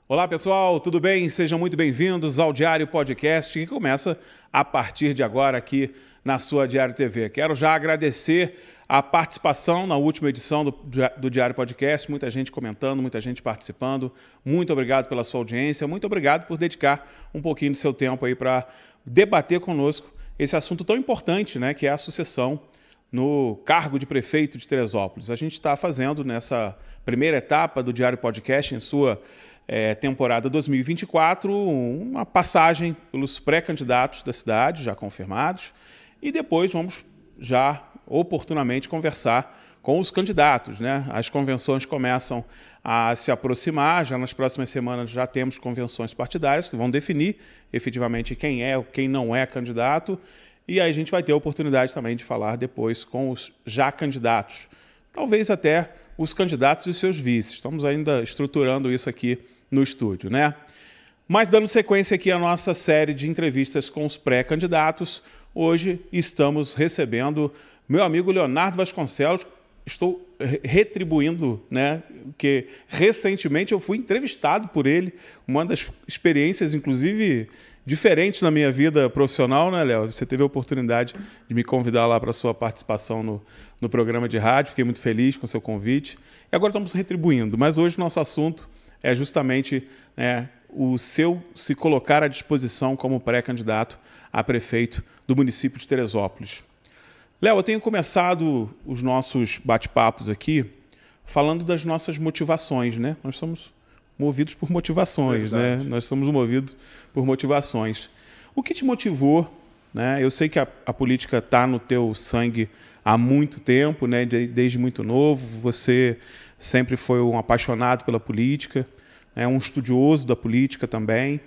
Olá pessoal, tudo bem? Sejam muito bem-vindos ao Diário Podcast, que começa a partir de agora aqui na sua Diário TV. Quero já agradecer a participação na última edição do Diário Podcast, muita gente comentando, muita gente participando. Muito obrigado pela sua audiência, muito obrigado por dedicar um pouquinho do seu tempo aí para debater conosco esse assunto tão importante, né, que é a sucessão no cargo de prefeito de Teresópolis. A gente está fazendo nessa primeira etapa do Diário Podcast, em sua temporada 2024, uma passagem pelos pré-candidatos da cidade, já confirmados, e depois vamos já oportunamente conversar com os candidatos, né? As convenções começam a se aproximar, já nas próximas semanas já temos convenções partidárias que vão definir efetivamente quem é ou quem não é candidato, e aí a gente vai ter a oportunidade também de falar depois com os já candidatos, talvez até os candidatos e seus vices. Estamos ainda estruturando isso aqui no estúdio, né? Mas dando sequência aqui à nossa série de entrevistas com os pré-candidatos, hoje estamos recebendo meu amigo Leonardo Vasconcelos. Estou retribuindo, né? Porque recentemente eu fui entrevistado por ele, uma das experiências, inclusive, diferentes na minha vida profissional, né, Léo? Você teve a oportunidade de me convidar lá para a sua participação no programa de rádio, fiquei muito feliz com o seu convite. E agora estamos retribuindo, mas hoje o nosso assunto é justamente o seu se colocar à disposição como pré-candidato a prefeito do município de Teresópolis. Léo, eu tenho começado os nossos bate-papos aqui falando das nossas motivações, né? Nós somos movidos por motivações, né? Nós somos movidos por motivações. O que te motivou, né? Eu sei que a política está no teu sangue há muito tempo, né? Desde muito novo, você sempre foi um apaixonado pela política, um estudioso da política também.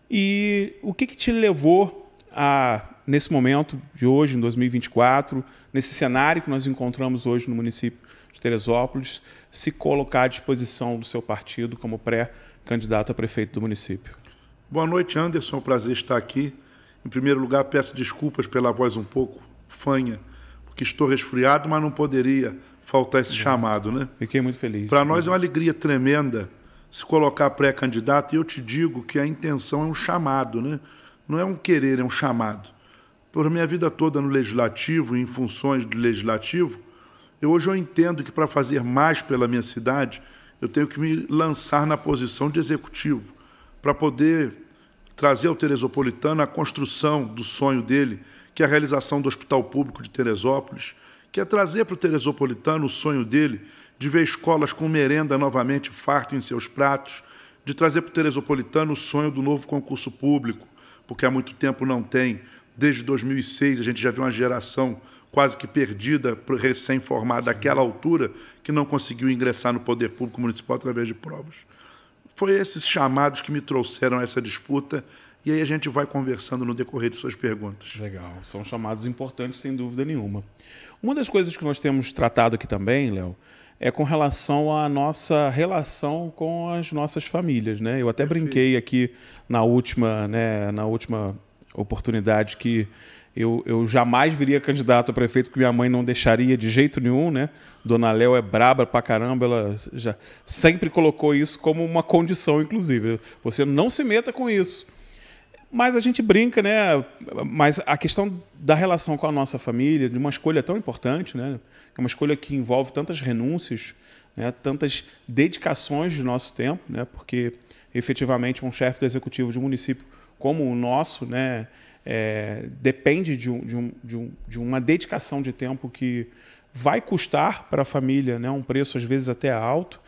E o que te levou a, nesse momento de hoje, em 2024, nesse cenário que nós encontramos hoje no município de Teresópolis, se colocar à disposição do seu partido como pré-candidato a prefeito do município? Boa noite, Anderson. É um prazer estar aqui. Em primeiro lugar, peço desculpas pela voz um pouco fanha, porque estou resfriado, mas não poderia faltar esse chamado, né? Fiquei muito feliz. Para nós é uma alegria tremenda se colocar pré-candidato, e eu te digo que a intenção é um chamado, né? Não é um querer, é um chamado. Por minha vida toda no Legislativo e em funções do Legislativo, hoje eu entendo que para fazer mais pela minha cidade, eu tenho que me lançar na posição de executivo, para poder trazer ao teresopolitano a construção do sonho dele, que é a realização do Hospital Público de Teresópolis, que é trazer para o teresopolitano o sonho dele de ver escolas com merenda novamente farta em seus pratos, de trazer para o teresopolitano o sonho do novo concurso público, porque há muito tempo não tem. Desde 2006 a gente já viu uma geração quase que perdida, recém-formada daquela altura, que não conseguiu ingressar no poder público municipal através de provas. Foi esses chamados que me trouxeram a essa disputa, e aí a gente vai conversando no decorrer de suas perguntas. Legal, são chamados importantes, sem dúvida nenhuma. Uma das coisas que nós temos tratado aqui também, Léo, é com relação à nossa relação com as nossas famílias, né? Eu até brinquei aqui na última oportunidade que eu jamais viria candidato a prefeito, porque minha mãe não deixaria de jeito nenhum, né? Dona Léo é braba pra caramba, ela já sempre colocou isso como uma condição, inclusive. Você não se meta com isso. Mas a gente brinca, né? Mas a questão da relação com a nossa família, de uma escolha tão importante, né? É uma escolha que envolve tantas renúncias, né? Tantas dedicações do nosso tempo, né? Porque efetivamente um chefe do executivo de um município como o nosso, né? Depende de uma dedicação de tempo que vai custar para a família, né? Um preço às vezes até alto.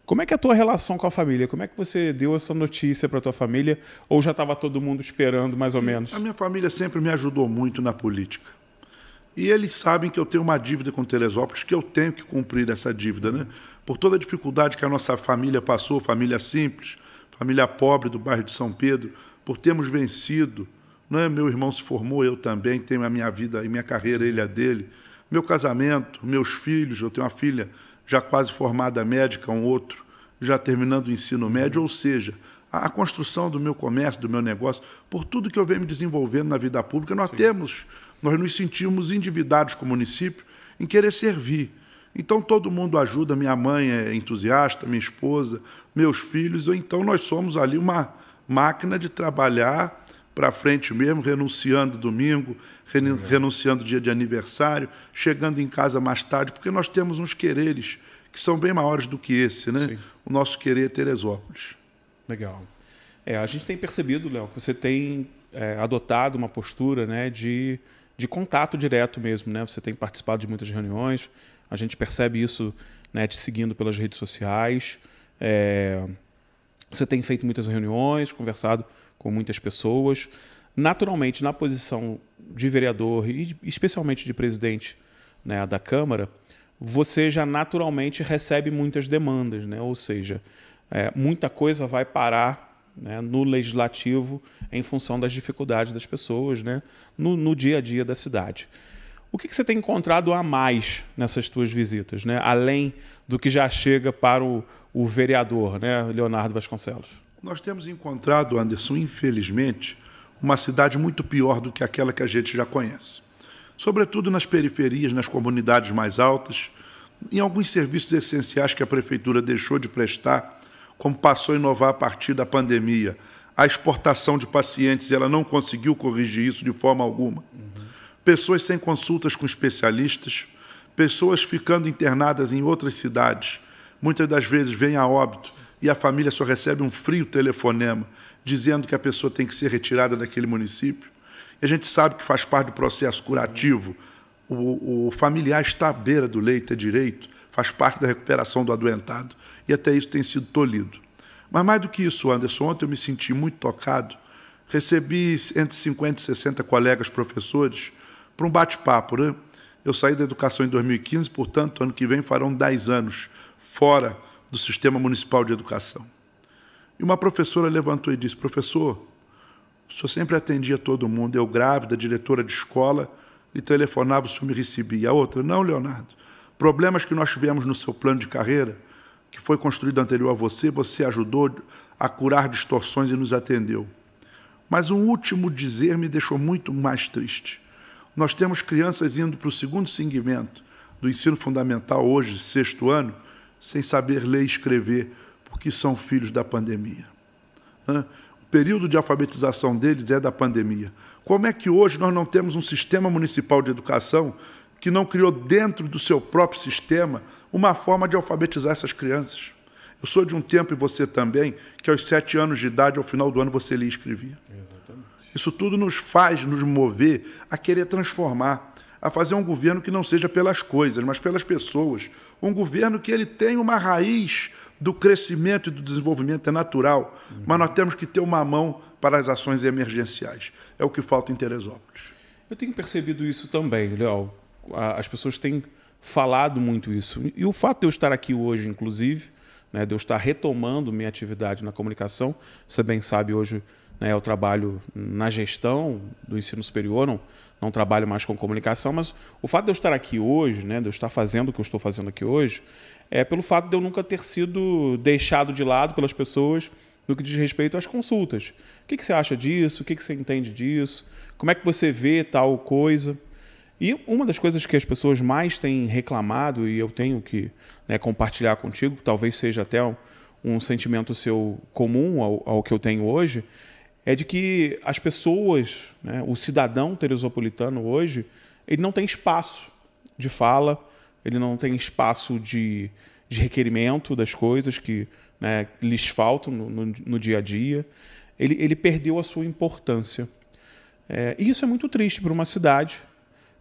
Como é que é a tua relação com a família? Como é que você deu essa notícia para a tua família? Ou já estava todo mundo esperando, mais ou menos? A minha família sempre me ajudou muito na política. E eles sabem que eu tenho uma dívida com Teresópolis, que eu tenho que cumprir essa dívida, né? Por toda a dificuldade que a nossa família passou, família simples, família pobre do bairro de São Pedro, por termos vencido, né? Meu irmão se formou, eu também, tenho a minha vida e minha carreira, ele a dele. Meu casamento, meus filhos, eu tenho uma filha já quase formada médica, um outro já terminando o ensino médio, ou seja, a construção do meu comércio, do meu negócio, por tudo que eu venho me desenvolvendo na vida pública, nós nos sentimos endividados com o município em querer servir. Então todo mundo ajuda, minha mãe é entusiasta, minha esposa, meus filhos, ou então nós somos ali uma máquina de trabalhar para frente mesmo, renunciando domingo, renunciando dia de aniversário, chegando em casa mais tarde, porque nós temos uns quereres que são bem maiores do que esse, né? Sim. O nosso querer é Teresópolis. Legal. A gente tem percebido, Léo, que você tem adotado uma postura, né, de contato direto mesmo, né? Você tem participado de muitas reuniões, a gente percebe isso, né, te seguindo pelas redes sociais. Você tem feito muitas reuniões, conversado com muitas pessoas. Naturalmente, na posição de vereador e especialmente de presidente, né, da Câmara, você já naturalmente recebe muitas demandas, né? Ou seja, muita coisa vai parar, né, no legislativo em função das dificuldades das pessoas, né, no dia a dia da cidade. O que você tem encontrado a mais nessas tuas visitas, né, além do que já chega para o vereador, né, Leonardo Vasconcelos? Nós temos encontrado, Anderson, infelizmente, uma cidade muito pior do que aquela que a gente já conhece. Sobretudo nas periferias, nas comunidades mais altas, em alguns serviços essenciais que a Prefeitura deixou de prestar, como passou a inovar a partir da pandemia. A exportação de pacientes, ela não conseguiu corrigir isso de forma alguma. Pessoas sem consultas com especialistas, pessoas ficando internadas em outras cidades, muitas das vezes vêm a óbito e a família só recebe um frio telefonema dizendo que a pessoa tem que ser retirada daquele município. E a gente sabe que faz parte do processo curativo. O familiar está à beira do leito, é direito, faz parte da recuperação do adoentado. E até isso tem sido tolhido. Mas mais do que isso, Anderson, ontem eu me senti muito tocado. Recebi entre 50 e 60 colegas professores para um bate-papo, né? Eu saí da educação em 2015, portanto, ano que vem farão 10 anos fora do sistema municipal de educação. E uma professora levantou e disse: professor, o senhor sempre atendia todo mundo, eu grávida, diretora de escola, lhe telefonava, o senhor me recebia. A outra: não, Leonardo, problemas que nós tivemos no seu plano de carreira, que foi construído anterior a você, você ajudou a curar distorções e nos atendeu. Mas um último dizer me deixou muito mais triste. Nós temos crianças indo para o segundo segmento do ensino fundamental, hoje, 6º ano, sem saber ler e escrever, porque são filhos da pandemia. O período de alfabetização deles é da pandemia. Como é que hoje nós não temos um sistema municipal de educação que não criou dentro do seu próprio sistema uma forma de alfabetizar essas crianças? Eu sou de um tempo, e você também, que aos 7 anos de idade, ao final do ano, você lia e escrevia. Exatamente. Isso tudo nos faz nos mover a querer transformar, a fazer um governo que não seja pelas coisas, mas pelas pessoas. Um governo que ele tem uma raiz do crescimento e do desenvolvimento, é natural, mas nós temos que ter uma mão para as ações emergenciais. É o que falta em Teresópolis. Eu tenho percebido isso também, Léo. As pessoas têm falado muito isso. E o fato de eu estar aqui hoje, inclusive, né, de eu estar retomando minha atividade na comunicação, você bem sabe, hoje, né, eu trabalho na gestão do ensino superior, não trabalho mais com comunicação, mas o fato de eu estar aqui hoje, né, de eu estar fazendo o que eu estou fazendo aqui hoje, é pelo fato de eu nunca ter sido deixado de lado pelas pessoas no que diz respeito às consultas. O que você acha disso? O que você entende disso? Como é que você vê tal coisa? E uma das coisas que as pessoas mais têm reclamado, e eu tenho que, né, compartilhar contigo, talvez seja até um sentimento seu comum ao que eu tenho hoje, é de que as pessoas, né, o cidadão teresopolitano hoje, ele não tem espaço de fala, ele não tem espaço de requerimento das coisas que, né, lhes faltam no dia a dia. Ele perdeu a sua importância. E isso é muito triste para uma cidade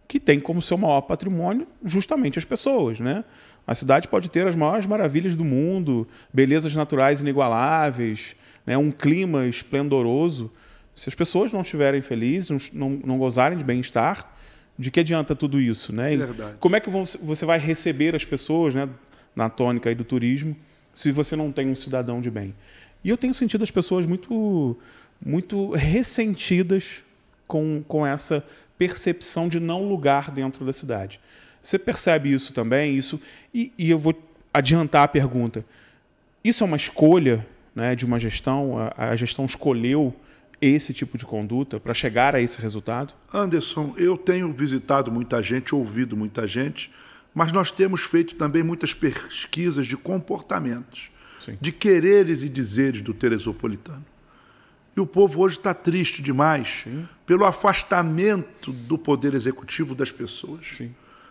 que tem como seu maior patrimônio justamente as pessoas, né? A cidade pode ter as maiores maravilhas do mundo, belezas naturais inigualáveis, né, um clima esplendoroso. Se as pessoas não estiverem felizes, não gozarem de bem-estar, de que adianta tudo isso, né? Verdade. Como é que você vai receber as pessoas, né, na tônica aí do turismo, se você não tem um cidadão de bem? E eu tenho sentido as pessoas muito, muito ressentidas com essa percepção de não lugar dentro da cidade. Você percebe isso também? E eu vou adiantar a pergunta. Isso é uma escolha, né, de uma gestão? A gestão escolheu esse tipo de conduta para chegar a esse resultado? Anderson, eu tenho visitado muita gente, ouvido muita gente, Mas nós temos feito também muitas pesquisas de comportamentos, Sim. de quereres e dizeres do teresopolitano. E o povo hoje está triste demais pelo afastamento do poder executivo das pessoas,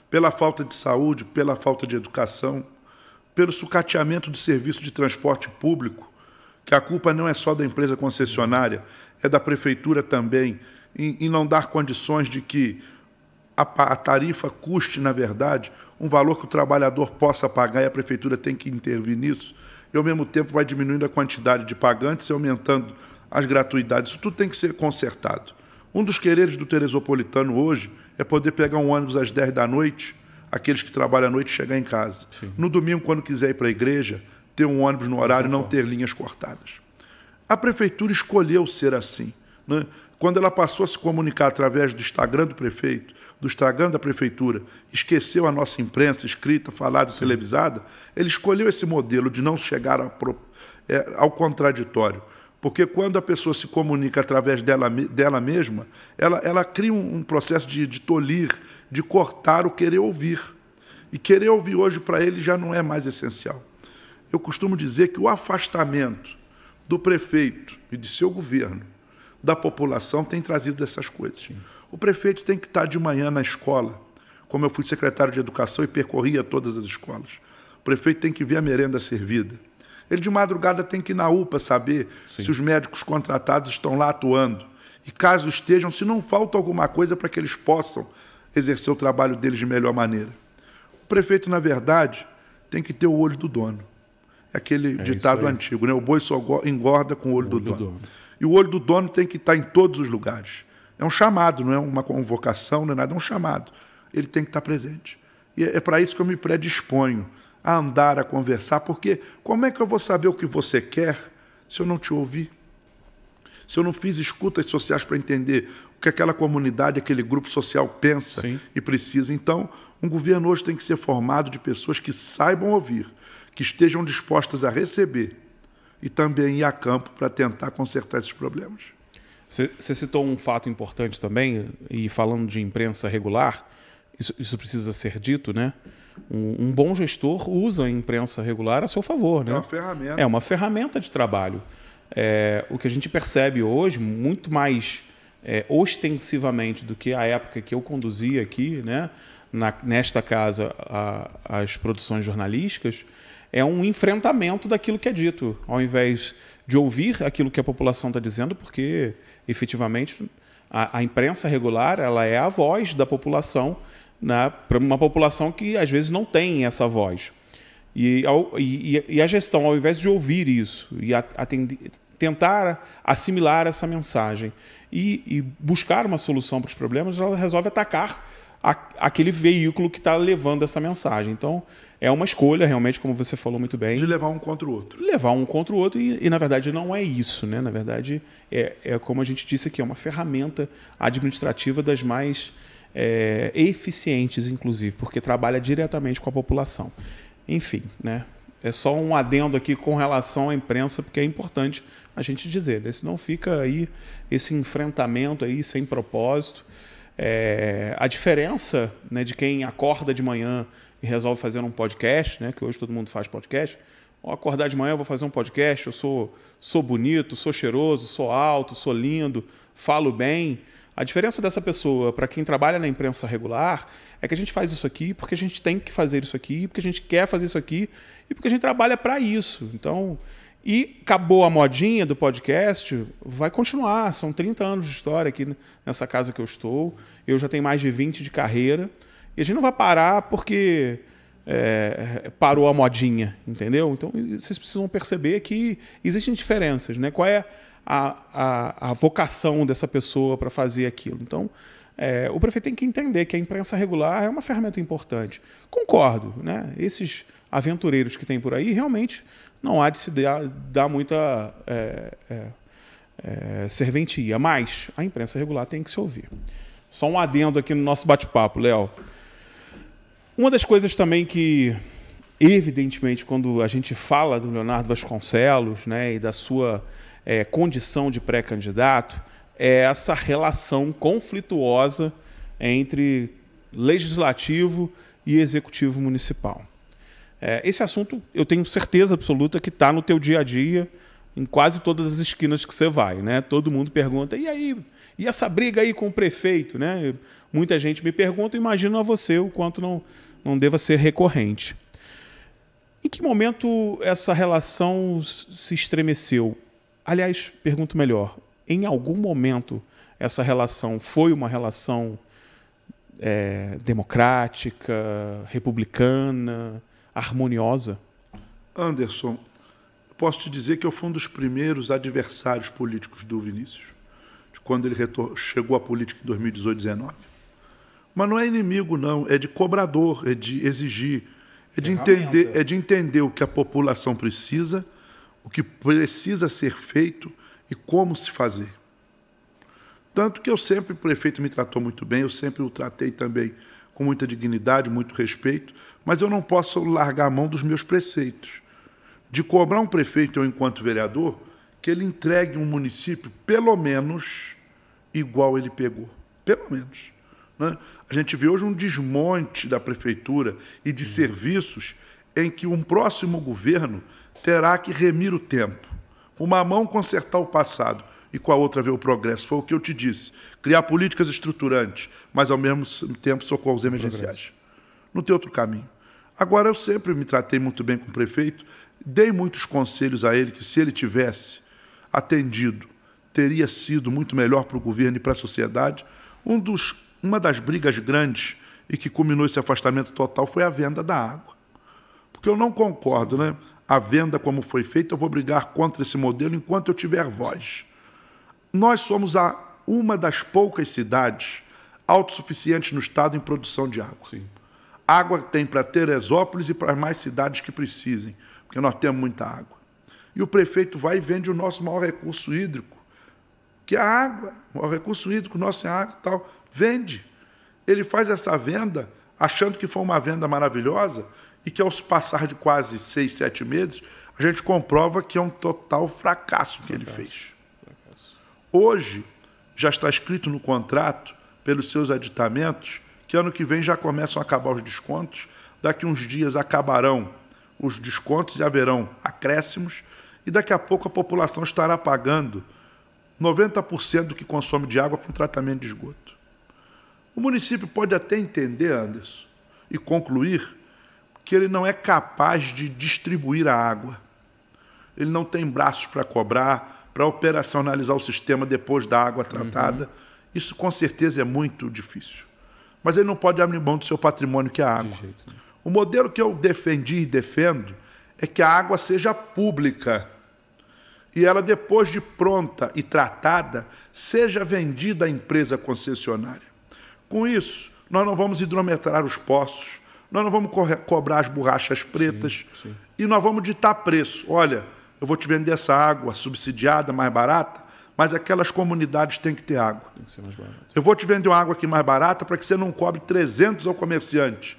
pela falta de saúde, pela falta de educação, pelo sucateamento do serviço de transporte público, que a culpa não é só da empresa concessionária, é da prefeitura também, em não dar condições de que a tarifa custe, na verdade, um valor que o trabalhador possa pagar e a prefeitura tem que intervir nisso, e ao mesmo tempo vai diminuindo a quantidade de pagantes e aumentando as gratuidades. Isso tudo tem que ser consertado. Um dos quereres do teresopolitano hoje é poder pegar um ônibus às 10 da noite, aqueles que trabalham à noite chegar em casa. Sim. No domingo, quando quiser ir para a igreja, ter um ônibus no horário e não ter linhas cortadas. A prefeitura escolheu ser assim, né? Quando ela passou a se comunicar através do Instagram do prefeito, do Instagram da prefeitura, esqueceu a nossa imprensa escrita, falada e televisada, ele escolheu esse modelo de não chegar ao contraditório. Porque quando a pessoa se comunica através dela mesma, ela cria um processo de tolir, de cortar o querer ouvir. E querer ouvir hoje para ele já não é mais essencial. Eu costumo dizer que o afastamento do prefeito e de seu governo da população tem trazido essas coisas. Sim. O prefeito tem que estar de manhã na escola, como eu fui secretário de Educação e percorria todas as escolas. O prefeito tem que ver a merenda servida. Ele de madrugada tem que ir na UPA saber se os médicos contratados estão lá atuando. E caso estejam, se não falta alguma coisa para que eles possam exercer o trabalho deles de melhor maneira. O prefeito, na verdade, tem que ter o olho do dono. É aquele ditado antigo, né? O boi só engorda com o olho do dono. E o olho do dono tem que estar em todos os lugares. É um chamado, não é uma convocação, não é nada, é um chamado. Ele tem que estar presente. E é para isso que eu me predisponho a andar, a conversar, porque como é que eu vou saber o que você quer se eu não te ouvir? Se eu não fiz escutas sociais para entender o que aquela comunidade, aquele grupo social pensa e precisa. Então, um governo hoje tem que ser formado de pessoas que saibam ouvir, que estejam dispostas a receber e também ir a campo para tentar consertar esses problemas. Você citou um fato importante também, e falando de imprensa regular, isso precisa ser dito, né? Um bom gestor usa a imprensa regular a seu favor, né? É uma ferramenta. É uma ferramenta de trabalho. O que a gente percebe hoje, muito mais ostensivamente do que a época que eu conduzia aqui, né? Nesta casa, as produções jornalísticas, é um enfrentamento daquilo que é dito, ao invés de ouvir aquilo que a população está dizendo, porque, efetivamente, a imprensa regular ela é a voz da população, né, para uma população que, às vezes, não tem essa voz. E a gestão, ao invés de ouvir isso e tentar assimilar essa mensagem e buscar uma solução para os problemas, ela resolve atacar aquele veículo que está levando essa mensagem. Então, é uma escolha, realmente, como você falou muito bem. De levar um contra o outro. Levar um contra o outro e na verdade, não é isso, né? Na verdade, como a gente disse aqui, é uma ferramenta administrativa das mais eficientes, inclusive, porque trabalha diretamente com a população. Enfim, né? É só um adendo aqui com relação à imprensa, porque é importante a gente dizer, né? Senão fica aí esse enfrentamento aí sem propósito. A diferença, né, de quem acorda de manhã e resolve fazer um podcast, né, que hoje todo mundo faz podcast. Ao acordar de manhã eu vou fazer um podcast, eu sou bonito, sou cheiroso, sou alto, sou lindo, falo bem. A diferença dessa pessoa para quem trabalha na imprensa regular é que a gente faz isso aqui porque a gente tem que fazer isso aqui, porque a gente quer fazer isso aqui e porque a gente trabalha para isso. Então, e acabou a modinha do podcast, vai continuar. São 30 anos de história aqui nessa casa que eu estou. Eu já tenho mais de 20 de carreira. E a gente não vai parar porque parou a modinha, entendeu? Então, vocês precisam perceber que existem diferenças, né? Qual é a vocação dessa pessoa para fazer aquilo? Então, o prefeito tem que entender que a imprensa regular é uma ferramenta importante. Concordo, né? Esses aventureiros que tem por aí, realmente não há de se dar muita serventia, mas a imprensa regular tem que se ouvir. Só um adendo aqui no nosso bate-papo, Léo. Uma das coisas também que, evidentemente, quando a gente fala do Leonardo Vasconcelos, né, e da sua condição de pré-candidato, é essa relação conflituosa entre legislativo e Executivo Municipal. Esse assunto eu tenho certeza absoluta que está no teu dia a dia, em quase todas as esquinas que você vai, né? Todo mundo pergunta, e aí? E essa briga aí com o prefeito, né? Muita gente me pergunta, imagino a você o quanto não deva ser recorrente. Em que momento essa relação se estremeceu? Aliás, pergunto melhor, em algum momento essa relação foi uma relação democrática, republicana, harmoniosa? Anderson, posso te dizer que eu fui um dos primeiros adversários políticos do Vinícius, de quando ele chegou à política em 2018, 2019. Mas não é inimigo, não, é de cobrador, é de exigir, é de entender o que a população precisa, o que precisa ser feito e como se fazer. Tanto que o prefeito me tratou muito bem, eu sempre o tratei também com muita dignidade, muito respeito, mas eu não posso largar a mão dos meus preceitos. De cobrar um prefeito, eu, enquanto vereador, que ele entregue um município, pelo menos, igual ele pegou. Pelo menos. Né? A gente vê hoje um desmonte da prefeitura e de serviços em que um próximo governo terá que remir o tempo. Com uma mão consertar o passado e com a outra ver o progresso. Foi o que eu te disse. Criar políticas estruturantes, mas, ao mesmo tempo, socorros emergenciais. Não tem outro caminho. Agora, eu sempre me tratei muito bem com o prefeito, dei muitos conselhos a ele que, se ele tivesse atendido, teria sido muito melhor para o governo e para a sociedade. Uma das brigas grandes e que culminou esse afastamento total foi a venda da água. Porque eu não concordo, né? A venda como foi feita, eu vou brigar contra esse modelo enquanto eu tiver voz. Nós somos uma das poucas cidades autossuficientes no estado em produção de água. Sim. Água tem para Teresópolis e para mais cidades que precisem, porque nós temos muita água. E o prefeito vai e vende o nosso maior recurso hídrico, que é a água. O maior recurso hídrico nosso é a água e tal. Vende. Ele faz essa venda achando que foi uma venda maravilhosa e que, ao se passar de quase 6, 7 meses, a gente comprova que é um total fracasso que ele fez. Hoje, já está escrito no contrato, pelos seus aditamentos, que ano que vem já começam a acabar os descontos, daqui uns dias acabarão os descontos e haverão acréscimos, e daqui a pouco a população estará pagando 90% do que consome de água para um tratamento de esgoto. O município pode até entender, Anderson, e concluir que ele não é capaz de distribuir a água. Ele não tem braços para cobrar, para operacionalizar o sistema depois da água tratada. Isso, com certeza, é muito difícil. Mas ele não pode abrir mão do seu patrimônio, que é a água. O modelo que eu defendi e defendo é que a água seja pública e ela, depois de pronta e tratada, seja vendida à empresa concessionária. Com isso, nós não vamos hidrometrar os poços, nós não vamos cobrar as borrachas pretas e nós vamos ditar preço. Olha, eu vou te vender essa água subsidiada, mais barata, mas aquelas comunidades têm que ter água. Tem que ser mais barata. Eu vou te vender uma água aqui mais barata para que você não cobre 300 ao comerciante,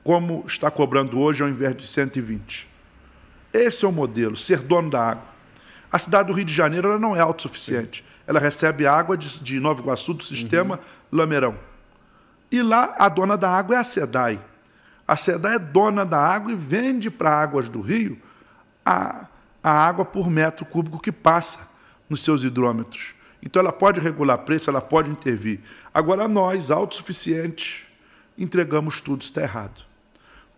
como está cobrando hoje ao invés de 120. Esse é o modelo, ser dono da água. A cidade do Rio de Janeiro ela não é autossuficiente. Ela recebe água de Nova Iguaçu, do sistema Lameirão. E lá a dona da água é a SEDAI. A SEDAI é dona da água e vende para Águas do Rio a água por metro cúbico que passa nos seus hidrômetros. Então ela pode regular preço, ela pode intervir. Agora nós, autossuficientes, entregamos tudo, isso está errado.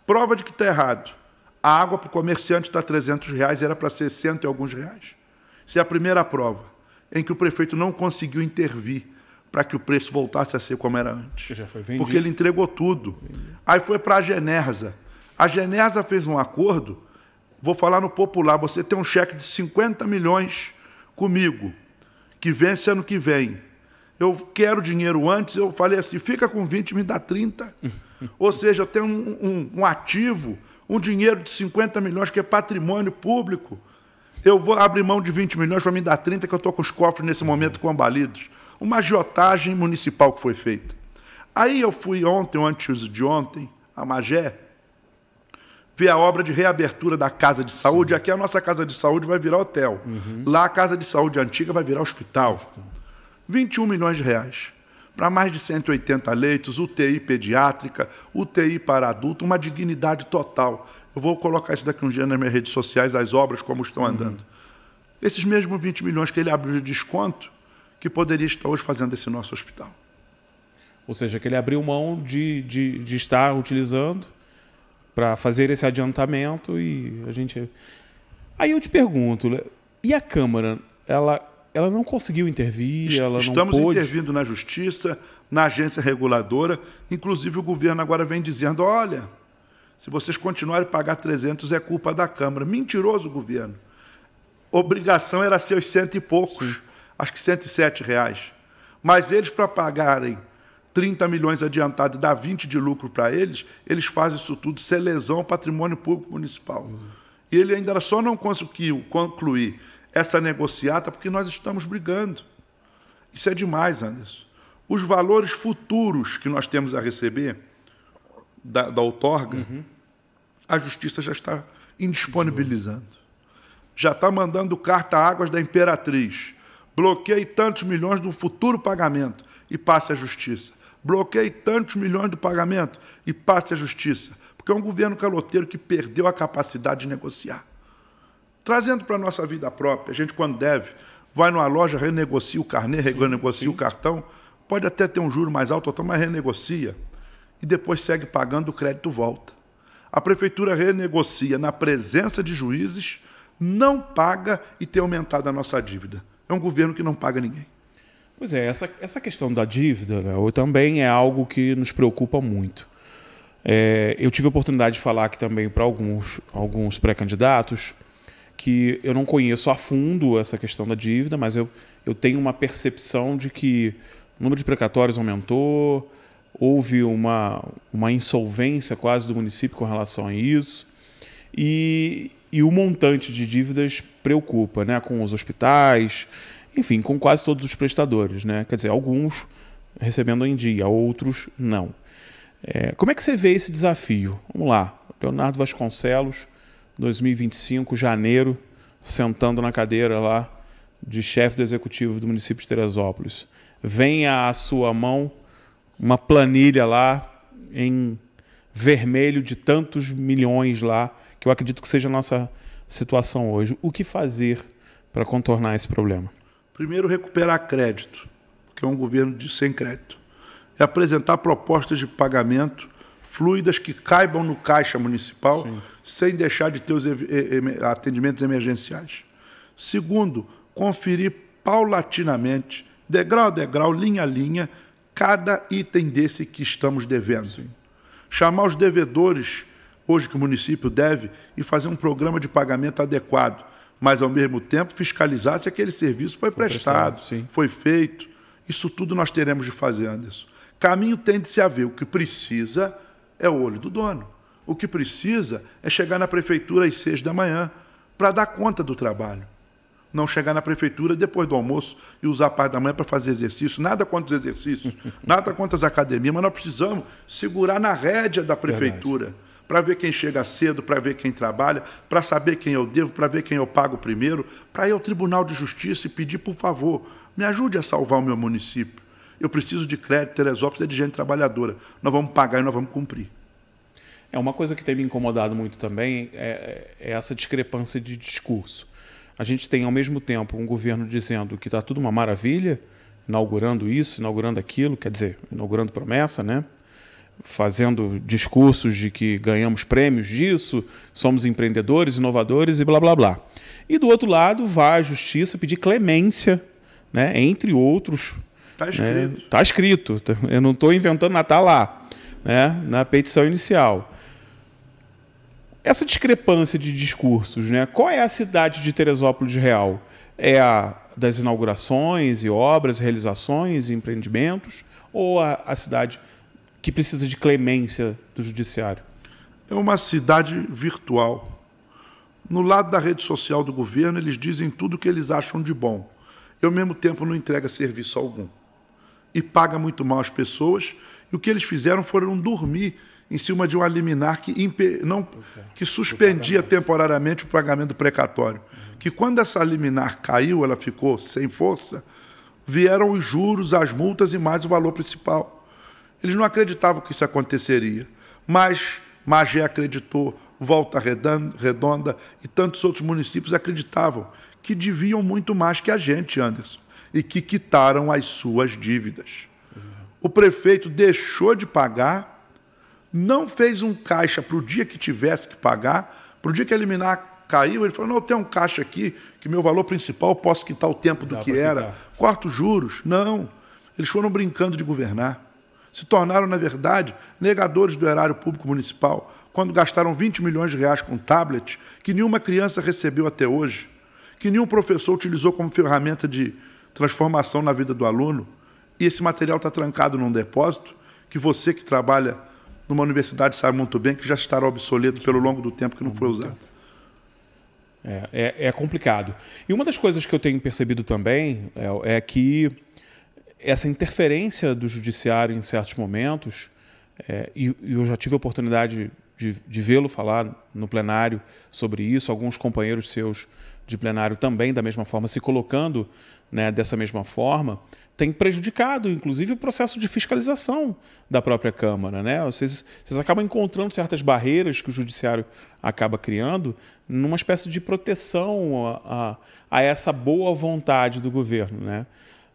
Prova de que está errado. A água para o comerciante está R$300, era para ser 100 e alguns reais. Essa é a primeira prova em que o prefeito não conseguiu intervir para que o preço voltasse a ser como era antes. Já foi vendido. Porque ele entregou tudo. Aí foi para a Genersa. A Genersa fez um acordo, vou falar no popular, você tem um cheque de 50 milhões comigo, que vence ano que vem. Eu quero dinheiro antes, eu falei assim, fica com 20, me dá 30. Ou seja, eu tenho um ativo, um dinheiro de 50 milhões que é patrimônio público. Eu vou abrir mão de 20 milhões para me dar 30, que eu estou com os cofres nesse momento combalidos. Uma agiotagem municipal que foi feita. Aí eu fui ontem, ou antes de ontem, a Magé, ver a obra de reabertura da Casa de Saúde. Aqui a nossa Casa de Saúde vai virar hotel. Lá a Casa de Saúde antiga vai virar hospital. 21 milhões de reais. para mais de 180 leitos, UTI pediátrica, UTI para adulto, uma dignidade total. Eu vou colocar isso daqui um dia nas minhas redes sociais, as obras como estão andando. Esses mesmos 20 milhões que ele abriu de desconto, que poderia estar hoje fazendo esse nosso hospital. Ou seja, que ele abriu mão de estar utilizando para fazer esse adiantamento e a gente... Aí eu te pergunto, e a Câmara, ela não conseguiu intervir, ela não pôde... Estamos intervindo na Justiça, na agência reguladora, inclusive o governo agora vem dizendo, olha, se vocês continuarem a pagar 300 é culpa da Câmara. Mentiroso o governo. Obrigação era ser os 100 e poucos, sim, acho que R$107. Mas eles, para pagarem 30 milhões adiantados e dar 20 de lucro para eles, eles fazem isso tudo, ser lesão ao patrimônio público municipal. E ele ainda só não conseguiu concluir essa negociata porque nós estamos brigando. Isso é demais, Anderson. Os valores futuros que nós temos a receber da outorga, a Justiça já está indisponibilizando. Já está mandando carta a Águas da Imperatriz. Bloqueie tantos milhões do futuro pagamento e passe à Justiça. Bloqueie tantos milhões do pagamento e passe à Justiça. Porque é um governo caloteiro que perdeu a capacidade de negociar. Trazendo para a nossa vida própria, a gente, quando deve, vai numa loja, renegocia o carnê, renegocia o cartão, pode até ter um juro mais alto, mas renegocia. E depois segue pagando, o crédito volta. A Prefeitura renegocia na presença de juízes, não paga e tem aumentado a nossa dívida. É um governo que não paga ninguém. Pois é, essa questão da dívida, né, também é algo que nos preocupa muito. Eu tive a oportunidade de falar aqui também para alguns pré-candidatos que eu não conheço a fundo essa questão da dívida, mas eu tenho uma percepção de que o número de precatórios aumentou, houve uma insolvência quase do município com relação a isso, e o montante de dívidas preocupa, né, com os hospitais, enfim, com quase todos os prestadores, né? Quer dizer, alguns recebendo em dia, outros não. Como é que você vê esse desafio? Vamos lá, Leonardo Vasconcelos, 2025, janeiro, sentando na cadeira lá de chefe do executivo do município de Teresópolis. Vem à sua mão uma planilha lá em vermelho de tantos milhões lá, que eu acredito que seja a nossa situação hoje. O que fazer para contornar esse problema? Primeiro, recuperar crédito, que é um governo sem crédito. É apresentar propostas de pagamento fluidas que caibam no caixa municipal, sim, sem deixar de ter os atendimentos emergenciais. Segundo, conferir paulatinamente, degrau a degrau, linha a linha, cada item desse que estamos devendo. Sim. Chamar os devedores, hoje que o município deve, e fazer um programa de pagamento adequado, mas, ao mesmo tempo, fiscalizar se aquele serviço foi prestado, foi feito. Isso tudo nós teremos de fazer, Anderson. Caminho tem de se haver. O que precisa é o olho do dono. O que precisa é chegar na prefeitura às 6 da manhã para dar conta do trabalho. Não chegar na prefeitura depois do almoço e usar a parte da manhã para fazer exercício. Nada contra os exercícios, nada contra as academias, mas nós precisamos segurar na rédea da prefeitura para ver quem chega cedo, para ver quem trabalha, para saber quem eu devo, para ver quem eu pago primeiro, para ir ao Tribunal de Justiça e pedir, por favor, me ajude a salvar o meu município. Eu preciso de crédito, Teresópolis é de gente trabalhadora. Nós vamos pagar e nós vamos cumprir. Uma coisa que tem me incomodado muito também é essa discrepância de discurso. A gente tem, ao mesmo tempo, um governo dizendo que está tudo uma maravilha, inaugurando isso, inaugurando aquilo, quer dizer, inaugurando promessa, né? Fazendo discursos de que ganhamos prêmios disso, somos empreendedores, inovadores e blá, blá, blá. E, do outro lado, vai à Justiça pedir clemência, né? Entre outros. Está escrito. Está escrito. Eu não estou inventando nada, está lá, né? Na petição inicial. Essa discrepância de discursos, né? Qual é a cidade de Teresópolis real? É a das inaugurações e obras, realizações e empreendimentos? Ou a cidade que precisa de clemência do judiciário? É uma cidade virtual. No lado da rede social do governo, eles dizem tudo o que eles acham de bom. E, ao mesmo tempo, não entrega serviço algum. E paga muito mal as pessoas. E o que eles fizeram foram dormir em cima de uma liminar que suspendia temporariamente o pagamento precatório. Que quando essa liminar caiu, ela ficou sem força, vieram os juros, as multas e mais o valor principal. Eles não acreditavam que isso aconteceria, mas Magé acreditou, Volta Redonda e tantos outros municípios acreditavam que deviam muito mais que a gente, Anderson, e que quitaram as suas dívidas. O prefeito deixou de pagar, não fez um caixa para o dia que tivesse que pagar, para o dia que a liminar caiu, ele falou, não, tem um caixa aqui, que meu valor principal eu posso quitar o tempo do que era, corta os juros. Não, eles foram brincando de governar. Se tornaram, na verdade, negadores do erário público municipal, quando gastaram 20 milhões de reais com tablet, que nenhuma criança recebeu até hoje, que nenhum professor utilizou como ferramenta de transformação na vida do aluno, e esse material está trancado num depósito, que você que trabalha numa universidade sabe muito bem que já estará obsoleto pelo longo do tempo que não foi usado. É complicado. E uma das coisas que eu tenho percebido também é que essa interferência do judiciário em certos momentos, e eu já tive a oportunidade de vê-lo falar no plenário sobre isso, alguns companheiros seus de plenário também, da mesma forma, se colocando, né, dessa mesma forma, tem prejudicado, inclusive, o processo de fiscalização da própria Câmara, né? Vocês acabam encontrando certas barreiras que o judiciário acaba criando numa espécie de proteção a essa boa vontade do governo, né?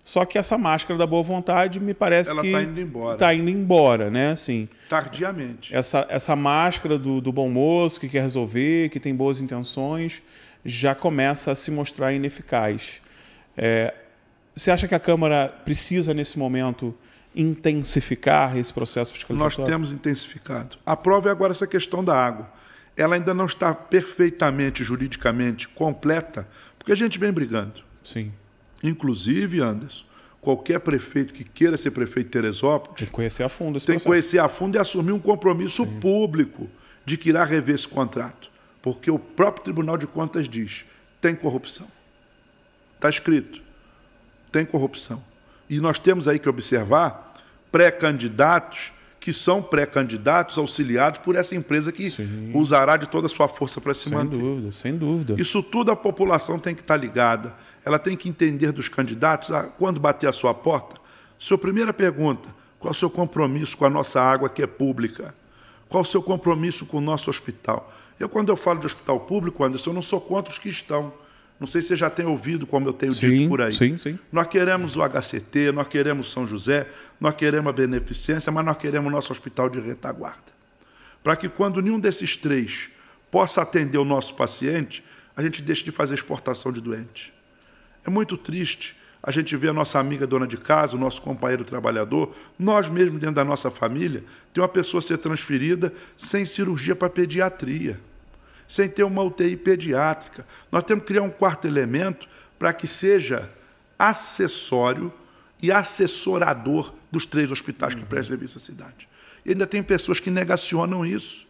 Só que essa máscara da boa vontade me parece que está indo embora, né? Assim, tardiamente. Essa máscara do bom moço que quer resolver, que tem boas intenções, já começa a se mostrar ineficaz. Você acha que a Câmara precisa, nesse momento, intensificar esse processo fiscalizatório? Nós temos intensificado. A prova é agora essa questão da água. Ela ainda não está perfeitamente, juridicamente, completa, porque a gente vem brigando. Sim. Inclusive, Anderson, qualquer prefeito que queira ser prefeito de Teresópolis tem que conhecer a fundo esse processo. Tem que conhecer a fundo e assumir um compromisso público de que irá rever esse contrato. Porque o próprio Tribunal de Contas diz, tem corrupção. Está escrito, tem corrupção. E nós temos aí que observar pré-candidatos que são pré-candidatos auxiliados por essa empresa que usará de toda a sua força para se manter. Sem dúvida, sem dúvida. Isso tudo a população tem que estar ligada. Ela tem que entender dos candidatos, quando bater a sua porta, sua primeira pergunta, qual é o seu compromisso com a nossa água que é pública? Qual é o seu compromisso com o nosso hospital? Quando eu falo de hospital público, Anderson, eu não sou contra os que estão. Não sei se você já tem ouvido, como eu tenho dito por aí. Sim. Nós queremos o HCT, nós queremos São José, nós queremos a beneficência, mas nós queremos o nosso hospital de retaguarda. Para que quando nenhum desses três possa atender o nosso paciente, a gente deixe de fazer exportação de doente. É muito triste a gente ver a nossa amiga dona de casa, o nosso companheiro trabalhador, nós mesmos dentro da nossa família, ter uma pessoa ser transferida sem cirurgia para pediatria, sem ter uma UTI pediátrica. Nós temos que criar um quarto elemento para que seja acessório e assessorador dos 3 hospitais que prestam serviço à cidade. E ainda tem pessoas que negacionam isso,